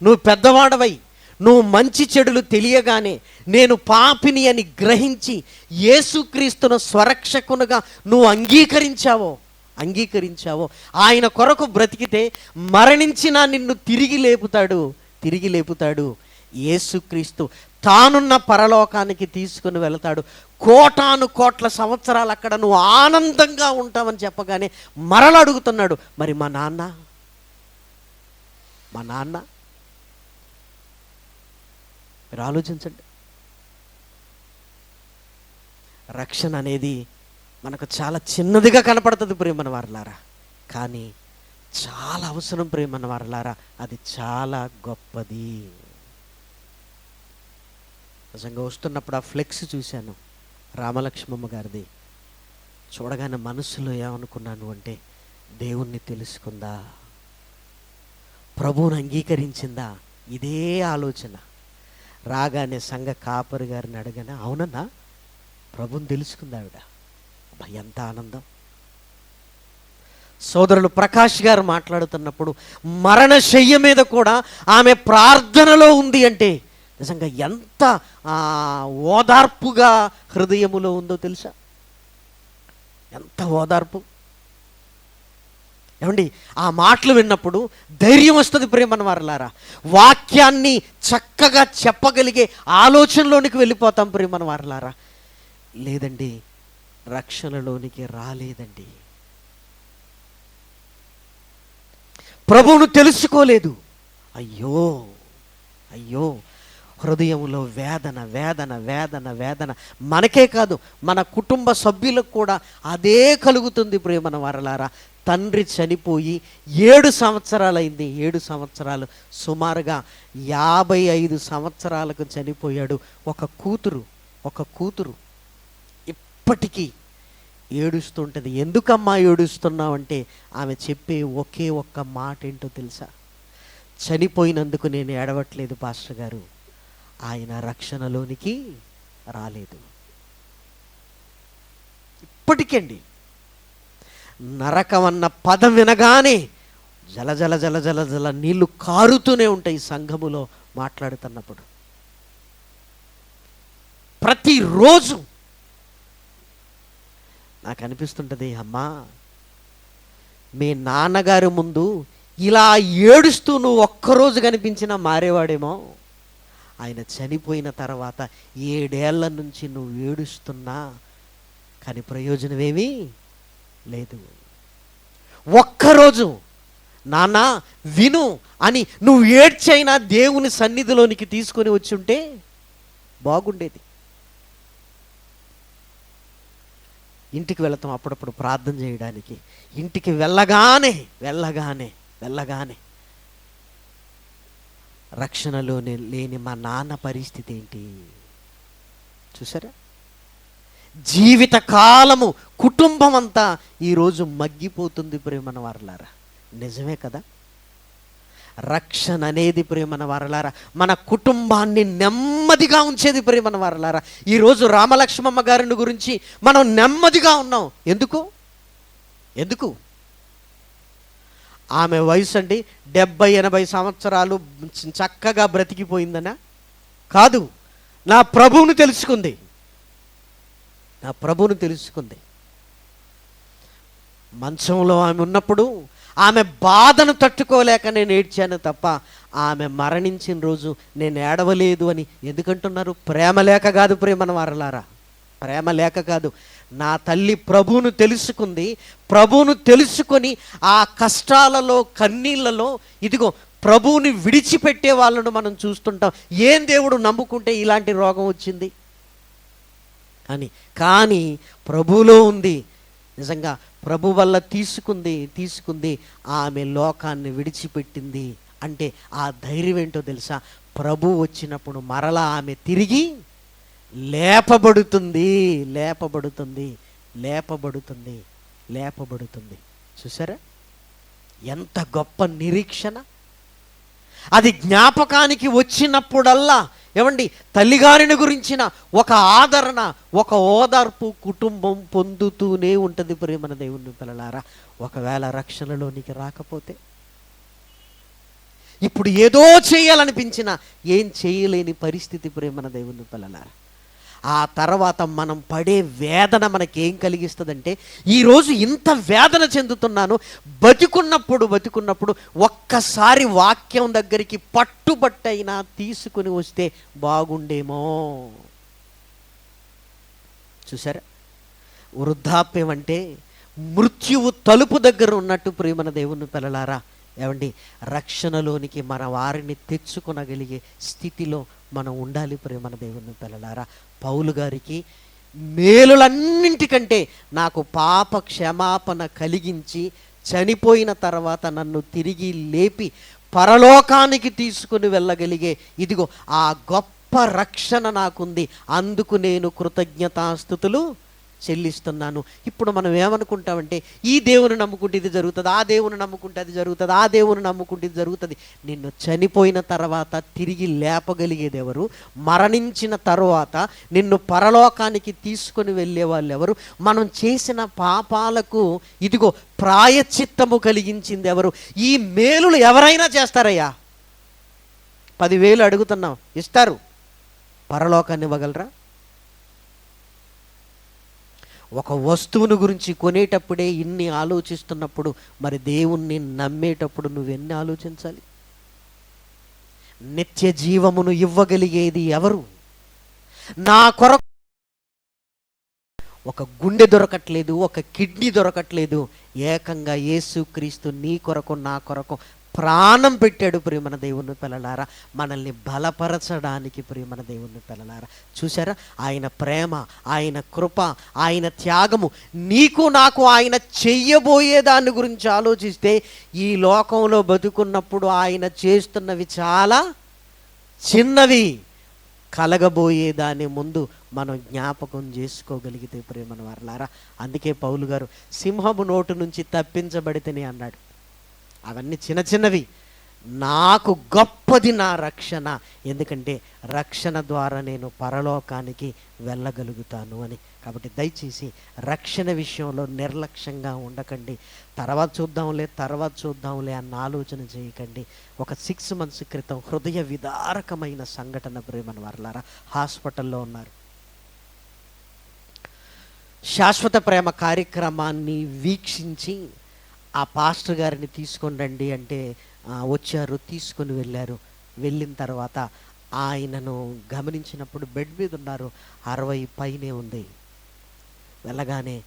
నువ్వు పెద్దవాడవై, నువ్వు మంచి చెడులు తెలియగానే నేను పాపిని అని గ్రహించి యేసుక్రీస్తును స్వరక్షకునుగా నువ్వు అంగీకరించావో, ఆయన కొరకు బ్రతికితే మరణించినా నిన్ను తిరిగి లేపుతాడు. యేసుక్రీస్తు తానున్న పరలోకానికి తీసుకుని వెళతాడు. కోటాను కోట్ల సంవత్సరాలు అక్కడ నువ్వు ఆనందంగా ఉంటావని చెప్పగానే మరల అడుగుతున్నాడు, మరి మా నాన్న మీరు ఆలోచించండి. రక్షణ అనేది మనకు చాలా చిన్నదిగా కనపడుతుంది ప్రియమైన వారలారా, కానీ చాలా అవసరం ప్రియమైన వారలారా. అది చాలా గొప్పది. నిజంగా వస్తున్నప్పుడు ఆ ఫ్లెక్స్ చూశాను, రామలక్ష్మమ్మ గారిది. చూడగానే మనసులో ఏమనుకున్నాను అంటే, దేవుణ్ణి తెలుసుకుందా, ప్రభువుని అంగీకరించిందా, ఇదే ఆలోచన. రాగానే సంఘ కాపరి గారిని అడగానే, అవునన్నా ప్రభుని తెలుసుకుంది ఆవిడ. ఎంత ఆనందం. సోదరులు ప్రకాష్ గారు మాట్లాడుతున్నప్పుడు మరణశయ్య మీద కూడా ఆమె ప్రార్థనలో ఉంది అంటే నిజంగా ఎంత ఓదార్పుగా హృదయములో ఉందో తెలుసా? ఎంత ఓదార్పు. ఏమండి, ఆ మాటలు విన్నప్పుడు ధైర్యం వస్తుంది ప్రేమన్న వారలారా. వాక్యాన్ని చక్కగా చెప్పగలిగే ఆలోచనలోనికి వెళ్ళిపోతాం ప్రేమన్న వారలారా. లేదండి, రక్షణలోనికి రాలేదండి. ప్రభువును తెలుసుకోలేదు. అయ్యో అయ్యో, హృదయంలో వేదన వేదన వేదన వేదన. మనకే కాదు, మన కుటుంబ సభ్యులకు కూడా అదే కలుగుతుంది ప్రియమైన వారలారా. తండ్రి చనిపోయి 7 సంవత్సరాలైంది. 7 సంవత్సరాలు, సుమారుగా 55 సంవత్సరాలకు చనిపోయాడు. ఒక కూతురు ఇప్పటికీ ఏడుస్తుంటుంది. ఎందుకమ్మా ఏడుస్తున్నావంటే ఆమె చెప్పే ఒకే ఒక్క మాట ఏంటో తెలుసా? చనిపోయినందుకు నేను ఏడవట్లేదు పాస్టర్ గారు, ఆయన రక్షణలోనికి రాలేదు. ఇప్పటికండి నరకం అన్న పదం వినగానే జల జల జల జల జల నీళ్లు కారుతూనే ఉంటాయి సంఘములో మాట్లాడుతున్నప్పుడు. ప్రతిరోజు నాకు అనిపిస్తుంటుంది, అమ్మా మీ నాన్నగారి ముందు ఇలా ఏడుస్తూ నువ్వు ఒక్కరోజు కనిపించినా మారేవాడేమో. ఆయన చనిపోయిన తర్వాత 7 ఏళ్ల నుంచి నువ్వు ఏడుస్తున్నా కానీ ప్రయోజనమేమీ లేదు. ఒక్కరోజు నాన్న విను అని నువ్వు ఏడ్చైనా దేవుని సన్నిధిలోనికి తీసుకొని వచ్చి ఉంటే బాగుండేది. ఇంటికి వెళతాం అప్పుడప్పుడు ప్రార్థన చేయడానికి. ఇంటికి వెళ్ళగానే రక్షణలో లేని మా నాన్న పరిస్థితి ఏంటి చూసారా? జీవిత కాలము కుటుంబం అంతా ఈరోజు మగ్గిపోతుంది ప్రేమన వారలారా. నిజమే కదా? రక్షణ అనేది ప్రేమన వారలారా మన కుటుంబాన్ని నెమ్మదిగా ఉంచేది ప్రేమన వారలారా. ఈరోజు రామలక్ష్మమ్మ గారిని గురించి మనం నెమ్మదిగా ఉన్నాం. ఎందుకు? ఆమె వయసు అండి 70-80 సంవత్సరాలు చక్కగా బ్రతికిపోయిందనా? కాదు, నా ప్రభువును తెలుసుకుంది. మంచంలో ఆమె ఉన్నప్పుడు ఆమె బాధను తట్టుకోలేక నేను ఏడ్చాను తప్ప ఆమె మరణించిన రోజు నేను ఏడవలేదు అని ఎందుకంటున్నారు? ప్రేమ లేక కాదు ప్రేమన వారలారా, ప్రేమ లేక కాదు. నా తల్లి ప్రభువును తెలుసుకుంది. ప్రభువును తెలుసుకొని ఆ కష్టాలలో కన్నీళ్లలో ఇదిగో ప్రభువుని విడిచిపెట్టే వాళ్ళను మనం చూస్తుంటాం. ఏం దేవుడు నమ్ముకుంటే ఇలాంటి రోగం వచ్చింది కానీ ప్రభువులో ఉంది. నిజంగా ప్రభు వల్ల తీసుకుంది ఆమె లోకాన్ని విడిచిపెట్టింది. అంటే ఆ ధైర్యం ఏంటో తెలుసా? ప్రభు వచ్చినప్పుడు మరలా ఆమె తిరిగి లేపబడుతుంది. చూసారా ఎంత గొప్ప నిరీక్షణ! అది జ్ఞాపకానికి వచ్చినప్పుడల్లా ఏమండి తల్లిగారిని గురించిన ఒక ఆదరణ, ఒక ఓదార్పు కుటుంబం పొందుతూనే ఉంటుంది ప్రేమన దేవుని పిల్లలారా. ఒకవేళ రక్షణలోనికి రాకపోతే ఇప్పుడు ఏదో చేయాలనిపించినా ఏం చేయలేని పరిస్థితి ప్రేమన దేవుని పిల్లలారా. ఆ తర్వాత మనం పడే వేదన మనకేం కలిగిస్తుందంటే, ఈరోజు ఇంత వేదన చెందుతున్నాను, బతికున్నప్పుడు ఒక్కసారి వాక్యం దగ్గరికి పట్టుబట్టైనా తీసుకుని వస్తే బాగుండేమో. చూసారా, వృద్ధాప్యం అంటే మృత్యువు తలుపు దగ్గర ఉన్నట్టు ప్రేమన దేవుని పిల్లలారా. ఏమండి రక్షణలోనికి మన వారిని తెచ్చుకొనగలిగే స్థితిలో మనం ఉండాలి ప్రేమన దేవుని పిల్లలారా. పౌలు గారికి మేలులన్నింటికంటే నాకు పాప క్షమాపణ కలిగించి చనిపోయిన తర్వాత నన్ను తిరిగి లేపి పరలోకానికి తీసుకుని వెళ్ళగలిగే ఇదిగో ఆ గొప్ప రక్షణ నాకుంది, అందుకు నేను కృతజ్ఞతాస్తుతులు చెల్లిస్తున్నాను. ఇప్పుడు మనం ఏమనుకుంటామంటే, ఈ దేవుని నమ్ముకుంటే ఇది జరుగుతుంది, ఆ దేవుని నమ్ముకుంటే అది జరుగుతుంది, ఆ దేవుని నమ్ముకుంటే ఇది జరుగుతుంది. నిన్ను చనిపోయిన తర్వాత తిరిగి లేపగలిగేది ఎవరు? మరణించిన తర్వాత నిన్ను పరలోకానికి తీసుకొని వెళ్ళే వాళ్ళు ఎవరు? మనం చేసిన పాపాలకు ఇదిగో ప్రాయశ్చిత్తము కలిగించింది ఎవరు? ఈ మేలులు ఎవరైనా చేస్తారయ్యా. 10,000 అడుగుతున్నాం, ఇస్తారు. పరలోకాన్ని ఇవ్వగలరా? ఒక వస్తువును గురించి కొనేటప్పుడే ఇన్ని ఆలోచిస్తున్నప్పుడు మరి దేవుణ్ణి నమ్మేటప్పుడు నువ్వెన్ని ఆలోచించాలి? నిత్య జీవమును ఇవ్వగలిగేది ఎవరు? నా కొరకు ఒక గుండె దొరకట్లేదు, ఒక కిడ్నీ దొరకట్లేదు. ఏకంగా యేసుక్రీస్తు నీ కొరకు నా కొరకు ప్రాణం పెట్టాడు. ప్రియమైన దేవుని పిల్లలారా, మనల్ని బలపరచడానికి. ప్రియమైన దేవుని పిల్లలారా, చూసారా ఆయన ప్రేమ, ఆయన కృప, ఆయన త్యాగము. నీకు నాకు ఆయన చెయ్యబోయే దాని గురించి ఆలోచిస్తే ఈ లోకంలో బతుకున్నప్పుడు ఆయన చేస్తున్నవి చాలా చిన్నవి. కలగబోయే దాని ముందు మనం జ్ఞాపకం చేసుకోగలిగితే ప్రియమైన వారలారా, అందుకే పౌలు గారు సింహము నోటు నుంచి తప్పించబడితేనే అన్నాడు. అవన్నీ చిన్న చిన్నవి, నాకు గొప్పది నా రక్షణ, ఎందుకంటే రక్షణ ద్వారా నేను పరలోకానికి వెళ్ళగలుగుతాను అని. కాబట్టి దయచేసి రక్షణ విషయంలో నిర్లక్ష్యంగా ఉండకండి. తర్వాత చూద్దాంలే అన్న ఆలోచన చేయకండి. ఒక 6 months క్రితం హృదయ విదారకమైన సంఘటన ప్రేమను వర్లారా, హాస్పిటల్లో ఉన్నారు. శాశ్వత ప్రేమ కార్యక్రమాన్ని వీక్షించి ఆ పాస్టర్ గారిని తీసుకొని రండి అంటే వచ్చారు, తీసుకొని వెళ్ళారు. వెళ్ళిన తర్వాత ఆయనను గమనించినప్పుడు బెడ్ మీద ఉన్నారు, 60 పైనే ఉంది. వెళ్ళగానే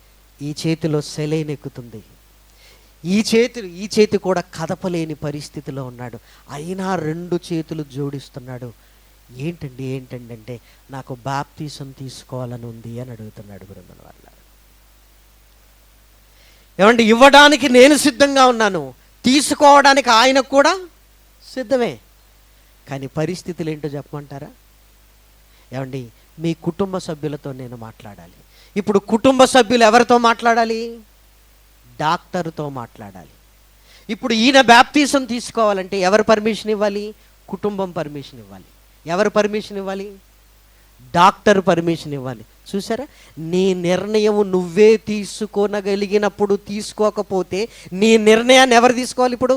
ఈ చేతిలో సెలైన్ ఎక్కుతుంది, ఈ చేతి కూడా కదపలేని పరిస్థితిలో ఉన్నాడు. అయినా 2 చేతులు జోడిస్తున్నాడు. ఏంటండి అంటే నాకు బాప్తీసం తీసుకోవాలని ఉంది అని అడుగుతున్నాడు. బ్రహ్మణ వాళ్ళ ఏమండి, ఇవ్వడానికి నేను సిద్ధంగా ఉన్నాను, తీసుకోవడానికి ఆయన కూడా సిద్ధమే. కానీ పరిస్థితులు ఏంటో చెప్పమంటారా? ఏమండి, మీ కుటుంబ సభ్యులతో నేను మాట్లాడాలి. ఇప్పుడు కుటుంబ సభ్యులు ఎవరితో మాట్లాడాలి? డాక్టర్తో మాట్లాడాలి. ఇప్పుడు ఈయన బాప్తీసం తీసుకోవాలంటే ఎవరు పర్మిషన్ ఇవ్వాలి? కుటుంబం పర్మిషన్ ఇవ్వాలి. ఎవరు పర్మిషన్ ఇవ్వాలి? డాక్టర్ పర్మిషన్ ఇవ్వాలి. చూసారా, నీ నిర్ణయం నువ్వే తీసుకోనగలిగినప్పుడు, తీసుకోకపోతే నీ నిర్ణయాన్ని ఎవరు తీసుకోవాలి? ఇప్పుడు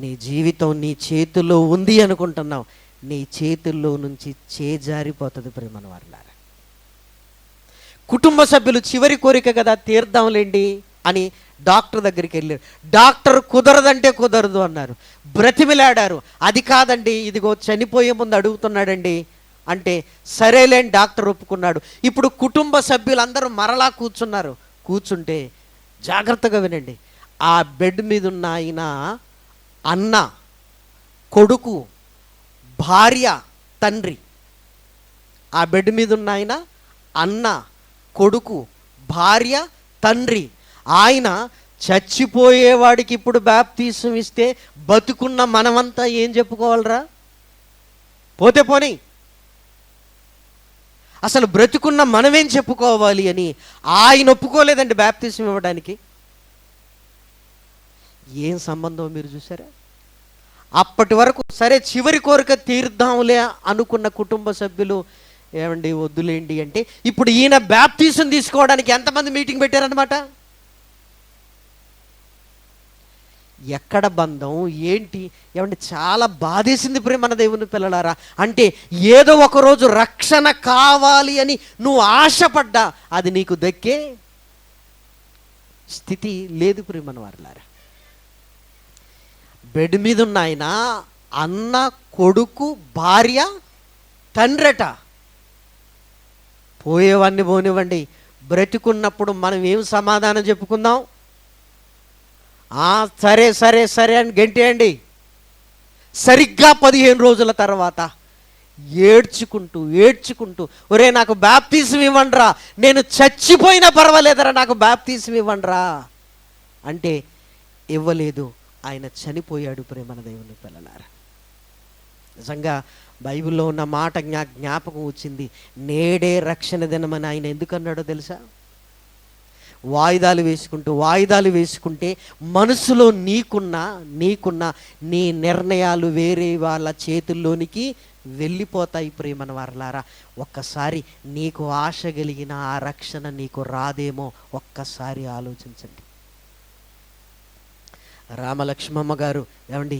నీ జీవితం నీ చేతుల్లో ఉంది అనుకుంటున్నావు, నీ చేతుల్లో నుంచి చేజారిపోతుంది ప్రేమను వారులారా. కుటుంబ సభ్యులు చివరి కోరిక కదా, తీర్దాంలేండి అని డాక్టర్ దగ్గరికి వెళ్ళారు. డాక్టర్ కుదరదంటే కుదరదు అన్నారు, బ్రతిమిలాడారు. అది కాదండి, ఇదిగో చనిపోయే ముందు అడుగుతున్నాడండి అంటే సరేలేని డాక్టర్ ఒప్పుకున్నాడు. ఇప్పుడు కుటుంబ సభ్యులందరూ మరలా కూర్చున్నారు. కూర్చుంటే జాగ్రత్తగా వినండి, ఆ బెడ్ మీద ఉన్న ఆయన అన్న, కొడుకు, భార్య, తండ్రి. ఆ బెడ్ మీద ఉన్న ఆయన అన్న, కొడుకు, భార్య, తండ్రి. ఆయన చచ్చిపోయేవాడికి ఇప్పుడు బాప్తీసం ఇస్తే బతుకున్న మనమంతా ఏం చెప్పుకోవాలరా? పోతే పోనీ, అసలు బ్రతుకున్న మనమేం చెప్పుకోవాలి అని ఆయన ఒప్పుకోలేదండి బాప్తీసం ఇవ్వడానికి. ఏం సంబంధం మీరు చూసారా? అప్పటి వరకు సరే చివరి కోరిక తీర్దాంలే అనుకున్న కుటుంబ సభ్యులు ఏమండి వద్దులేండి అంటే ఇప్పుడు ఈయన బాప్తీసం తీసుకోవడానికి ఎంతమంది మీటింగ్ పెట్టారనమాట. ఎక్కడ బంధం ఏంటి? ఏమంటే చాలా బాధేసింది ప్రేమన్న దేవుని పిల్లలారా. అంటే ఏదో ఒకరోజు రక్షణ కావాలి అని నువ్వు ఆశపడ్డా అది నీకు దక్కే స్థితి లేదు ప్రేమన్న వారులారా. బెడ్ మీద ఉన్న ఆయన అన్న, కొడుకు, భార్య, తండ్రట. పోయేవాడిని పోనివ్వండి, బ్రతికున్నప్పుడు మనం ఏం సమాధానం చెప్పుకుందాం? సరే సరే సరే అని గంటేయండి. సరిగ్గా 15 రోజుల తర్వాత ఏడ్చుకుంటూ ఒరే నాకు బాప్తీసం ఇవ్వండిరా, నేను చచ్చిపోయినా పర్వాలేదరా, నాకు బాప్తీసం ఇవ్వండిరా అంటే ఇవ్వలేదు. ఆయన చనిపోయాడు ప్రేమన దేవుని పిల్లలారా. నిజంగా బైబిల్లో ఉన్న మాట జ్ఞాపకం వచ్చింది. నేడే రక్షణ దినమని ఆయన ఎందుకన్నాడో తెలుసా? వాయిదాలు వేసుకుంటే మనసులో నీకున్న నీ నిర్ణయాలు వేరే వాళ్ళ చేతుల్లోనికి వెళ్ళిపోతాయి ప్రేమన వారలారా. ఒక్కసారి నీకు ఆశ కలిగిన ఆ రక్షణ నీకు రాదేమో ఒక్కసారి ఆలోచించండి. రామలక్ష్మమ్మ గారు ఏమండి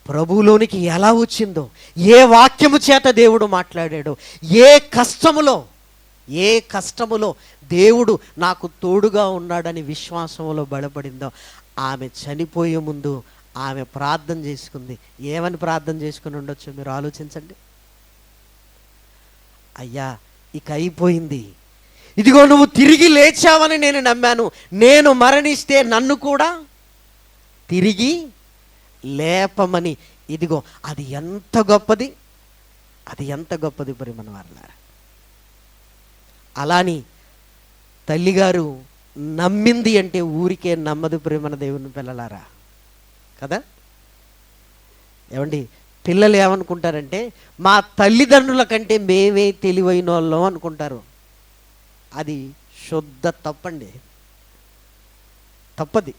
ప్రభువులోనికి ఎలా వచ్చిందో, ఏ వాక్యము చేత దేవుడు మాట్లాడాడో, ఏ కష్టములో దేవుడు నాకు తోడుగా ఉన్నాడని విశ్వాసంలో బలపడిందో, ఆమె చనిపోయే ముందు ఆమె ప్రార్థన చేసుకుంది. ఏమని ప్రార్థన చేసుకుని ఉండొచ్చు మీరు ఆలోచించండి. అయ్యా ఇక అయిపోయింది, ఇదిగో నువ్వు తిరిగి లేచావని నేను నమ్మాను, నేను మరణిస్తే నన్ను కూడా తిరిగి లేపమని. ఇదిగో అది ఎంత గొప్పది, అది ఎంత గొప్పది ప్రియమైన వారలారా. అలాని తల్లిగారు నమ్మింది అంటే ఊరికే నమ్మదు ప్రియమైన దేవుని పిల్లలారా కదా. ఏమండి, పిల్లలు ఏమనుకుంటారంటే మా తల్లిదండ్రుల కంటే మేమే తెలివైన వాళ్ళం అనుకుంటారు. అది శుద్ధ తప్పండి, తప్పది.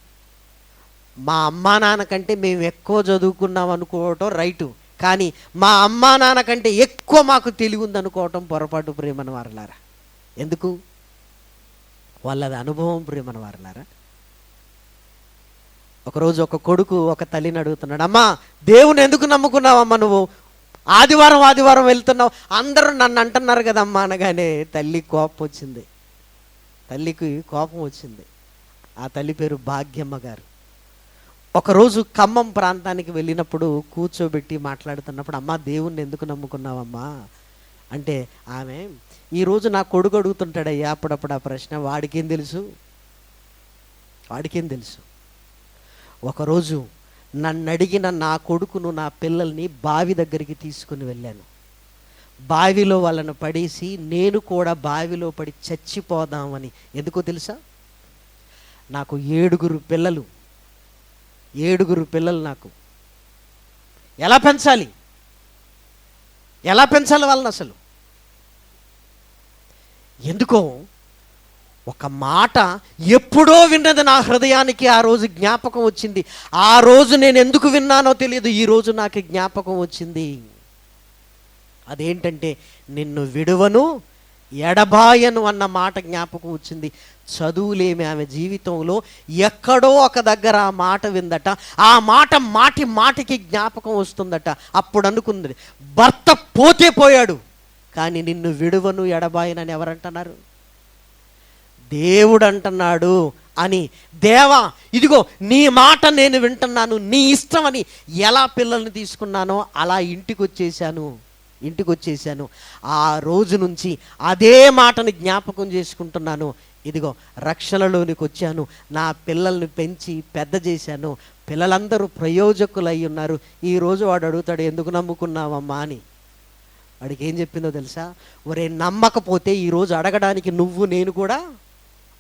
మా అమ్మా నాన్న కంటే మేము ఎక్కువ చదువుకున్నాం అనుకోవటం రైటు, కానీ మా అమ్మా నాన్న కంటే ఎక్కువ మాకు తెలివి ఉందనుకోవటం పొరపాటు ప్రియమైన వారలారా. ఎందుకు? వాళ్ళది అనుభవం ప్రియమైన వారలారా. ఒకరోజు ఒక కొడుకు ఒక తల్లిని అడుగుతున్నాడు, అమ్మా దేవుని ఎందుకు నమ్ముకున్నావమ్మా నువ్వు? ఆదివారం ఆదివారం వెళ్తున్నావు, అందరూ నన్ను అంటున్నారు కదమ్మా అనగానే తల్లికి కోపం వచ్చింది. తల్లికి కోపం వచ్చింది. ఆ తల్లి పేరు భాగ్యమ్మ గారు. ఒకరోజు ఖమ్మం ప్రాంతానికి వెళ్ళినప్పుడు కూర్చోబెట్టి మాట్లాడుతున్నప్పుడు, అమ్మా దేవుణ్ణి ఎందుకు నమ్ముకున్నావమ్మా అంటే ఆమె, ఈరోజు నా కొడుకు అడుగుతుంటాడయ్యా అప్పుడప్పుడు ఆ ప్రశ్న, వాడికేం తెలుసు, వాడికేం తెలుసు. ఒకరోజు నన్ను అడిగిన నా కొడుకును నా పిల్లల్ని బావి దగ్గరికి తీసుకుని వెళ్ళాను. బావిలో వాళ్ళను పడేసి నేను కూడా బావిలో పడి చచ్చిపోదామని. ఎందుకో తెలుసా? నాకు 7 పిల్లలు, 7 పిల్లలు. నాకు ఎలా పెంచాలి, ఎలా పెంచాలి వాళ్ళని అసలు? ఎందుకో ఒక మాట ఎప్పుడో విన్నది నా హృదయానికి ఆ రోజు జ్ఞాపకం వచ్చింది. ఆ రోజు నేను ఎందుకు విన్నానో తెలియదు, ఈ రోజు నాకు జ్ఞాపకం వచ్చింది. అదేంటంటే, నిన్ను విడువను ఎడబాయను అన్న మాట జ్ఞాపకం వచ్చింది. చదువులేమి ఆమె జీవితంలో ఎక్కడో ఒక దగ్గర ఆ మాట విందట. ఆ మాట మాటి మాటికి జ్ఞాపకం వస్తుందట. అప్పుడు అనుకుంది, భర్త పోతే పోయాడు, కానీ నిన్ను విడువను ఎడబాయనని ఎవరంటున్నారు? దేవుడు అంటున్నాడు అని. దేవా ఇదిగో నీ మాట నేను వింటున్నాను, నీ ఇష్టం అని ఎలా పిల్లల్ని తీసుకున్నానో అలా ఇంటికి వచ్చేసాను. ఆ రోజు నుంచి అదే మాటని జ్ఞాపకం చేసుకుంటున్నాను. ఇదిగో రక్షణలోనికి వచ్చాను, నా పిల్లల్ని పెంచి పెద్ద చేశాను, పిల్లలందరూ ప్రయోజకులై ఉన్నారు. ఈరోజు వాడు అడుగుతాడు, ఎందుకు నమ్ముకున్నావమ్మా అని. వాడికి ఏం చెప్పిందో తెలుసా? ఒరే నమ్మకపోతే ఈరోజు అడగడానికి నువ్వు నేను కూడా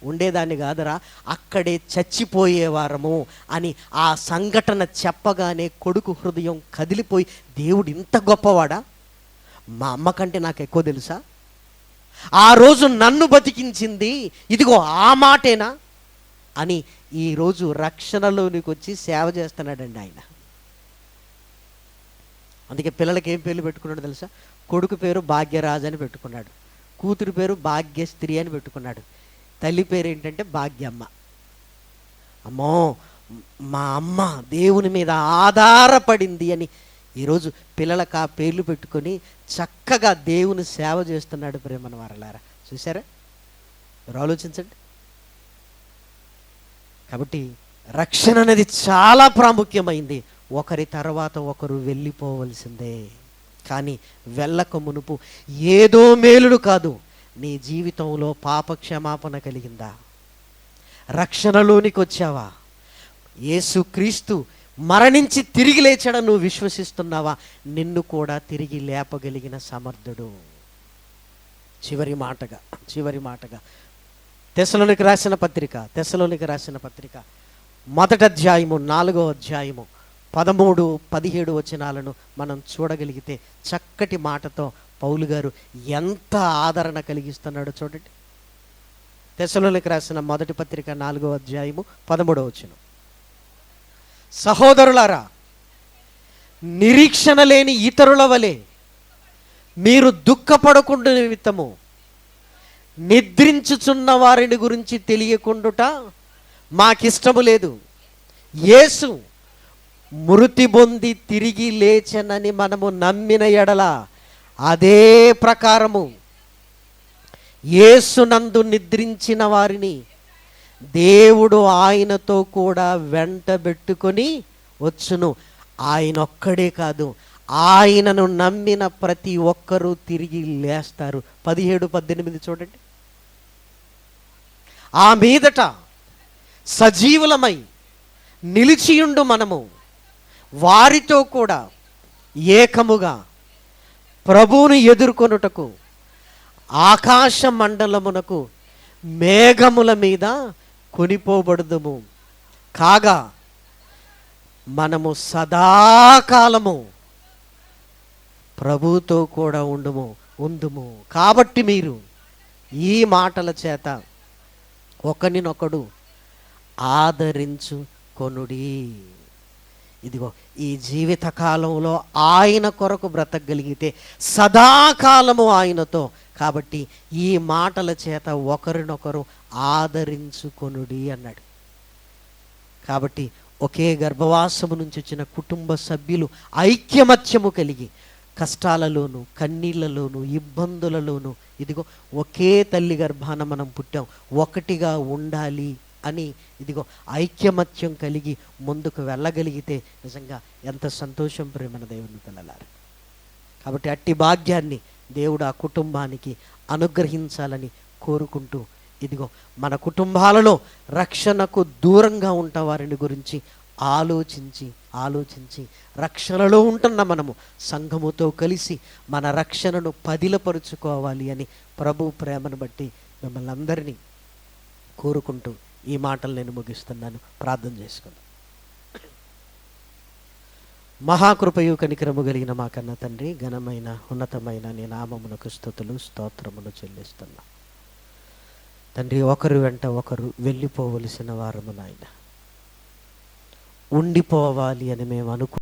ఉండేదాన్ని కాదురా, అక్కడే చచ్చిపోయేవారము అని ఆ సంఘటన చెప్పగానే కొడుకు హృదయం కదిలిపోయి, దేవుడు ఇంత గొప్పవాడా, మా అమ్మ కంటే నాకు ఎక్కువ తెలుసా, ఆ రోజు నన్ను బతికించింది ఇదిగో ఆ మాటేనా అని ఈరోజు రక్షణలోనికి వచ్చి సేవ చేస్తున్నాడండి ఆయన. అందుకే పిల్లలకి ఏం పేర్లు పెట్టుకున్నాడు తెలుసా? కొడుకు పేరు భాగ్యరాజు అని పెట్టుకున్నాడు, కూతురు పేరు భాగ్యశ్రీ అని పెట్టుకున్నాడు, తల్లి పేరు ఏంటంటే భాగ్యమ్మ. అమ్మో మా అమ్మ దేవుని మీద ఆధారపడింది అని ఈరోజు పిల్లలకు ఆ పేర్లు పెట్టుకొని చక్కగా దేవుని సేవ చేస్తున్నాడు. ప్రేమన వారలారా, చూసారా? మీరు ఆలోచించండి. కాబట్టి రక్షణ అనేది చాలా ప్రాముఖ్యమైంది. ఒకరి తర్వాత ఒకరు వెళ్ళిపోవలసిందే, కానీ వెళ్ళక మునుపు ఏదో మేలుడు కాదు, నీ జీవితంలో పాప క్షమాపణ కలిగిందా? రక్షణలోనికి వచ్చావా? యేసుక్రీస్తు మరణించి తిరిగి లేచాడని నువ్వు విశ్వసిస్తున్నావా? నిన్ను కూడా తిరిగి లేపగలిగిన సమర్థుడు. చివరి మాటగా తెస్సలోనికి రాసిన పత్రిక మొదటి అధ్యాయము 4వ అధ్యాయము 13-17 వచనాలను మనం చూడగలిగితే చక్కటి మాటతో పౌలు గారు ఎంత ఆదరణ కలిగిస్తున్నాడో చూడండి. తెస్సలోనికి రాసిన మొదటి పత్రిక 4వ అధ్యాయము 13వ వచనం. సహోదరులారా, నిరీక్షణ లేని ఇతరుల వలె మీరు దుఃఖపడకుండా నిమిత్తము నిద్రించుచున్న వారిని గురించి తెలియకుండుట మాకిష్టము లేదు. యేసు మృతి పొంది తిరిగి లేచెనని మనము నమ్మిన ఎడల అదే ప్రకారము యేసునందు నిద్రించిన వారిని దేవుడు ఆయనతో కూడా వెంటబెట్టుకొని వచ్చును. ఆయన ఒక్కడే కాదు, ఆయనను నమ్మిన ప్రతి ఒక్కరూ తిరిగి లేస్తారు. 17-18 చూడండి. ఆ మీదట సజీవులమై నిలిచియుండు మనము వారితో కూడా ఏకముగా ప్రభువును ఎదుర్కొనుటకు ఆకాశ మండలమునకు మేఘముల మీద కొనిపోబడుదుము. కాగా మనము సదాకాలము ప్రభువుతో కూడా ఉందుము. కాబట్టి మీరు ఈ మాటల చేత ఒకరినొకడు ఆదరించుకొనుడి. ఇదిగో ఈ జీవిత కాలంలో ఆయన కొరకు బ్రతకగలిగితే సదాకాలము ఆయనతో. కాబట్టి ఈ మాటల చేత ఒకరినొకరు ఆదరించుకొనుడి అన్నాడు. కాబట్టి ఒకే గర్భవాసము నుంచి వచ్చిన కుటుంబ సభ్యులు ఐక్యమత్యము కలిగి కష్టాలలోను, కన్నీళ్లలోను, ఇబ్బందులలోను, ఇదిగో ఒకే తల్లి గర్భాన మనం పుట్టాం, ఒకటిగా ఉండాలి అని ఇదిగో ఐక్యమత్యం కలిగి ముందుకు వెళ్ళగలిగితే నిజంగా ఎంత సంతోషం ప్రేమన దేవుని పిల్లలారు. కాబట్టి అట్టి భాగ్యాన్ని దేవుడు ఆ కుటుంబానికి అనుగ్రహించాలని కోరుకుంటూ, ఇదిగో మన కుటుంబాలలో రక్షణకు దూరంగా ఉంట వారిని గురించి ఆలోచించి రక్షణలో ఉంటున్న మనము సంఘముతో కలిసి మన రక్షణను పదిలపరుచుకోవాలి అని ప్రభు ప్రేమను బట్టి మిమ్మల్ని అందరినీ కోరుకుంటూ ఈ మాటలు నేను ముగిస్తున్నాను. ప్రార్థన చేసుకుందాం. మహాకృపయు కనికరము కలిగిన మా కన్న తండ్రి, ఘనమైన ఉన్నతమైన నీ నామమునకు స్తుతులు స్తోత్రములు చెల్లిస్తున్నా తండ్రి. ఒకరు వెంట ఒకరు వెళ్ళిపోవలసిన వారము నాయన, ఉండిపోవాలి అని మేము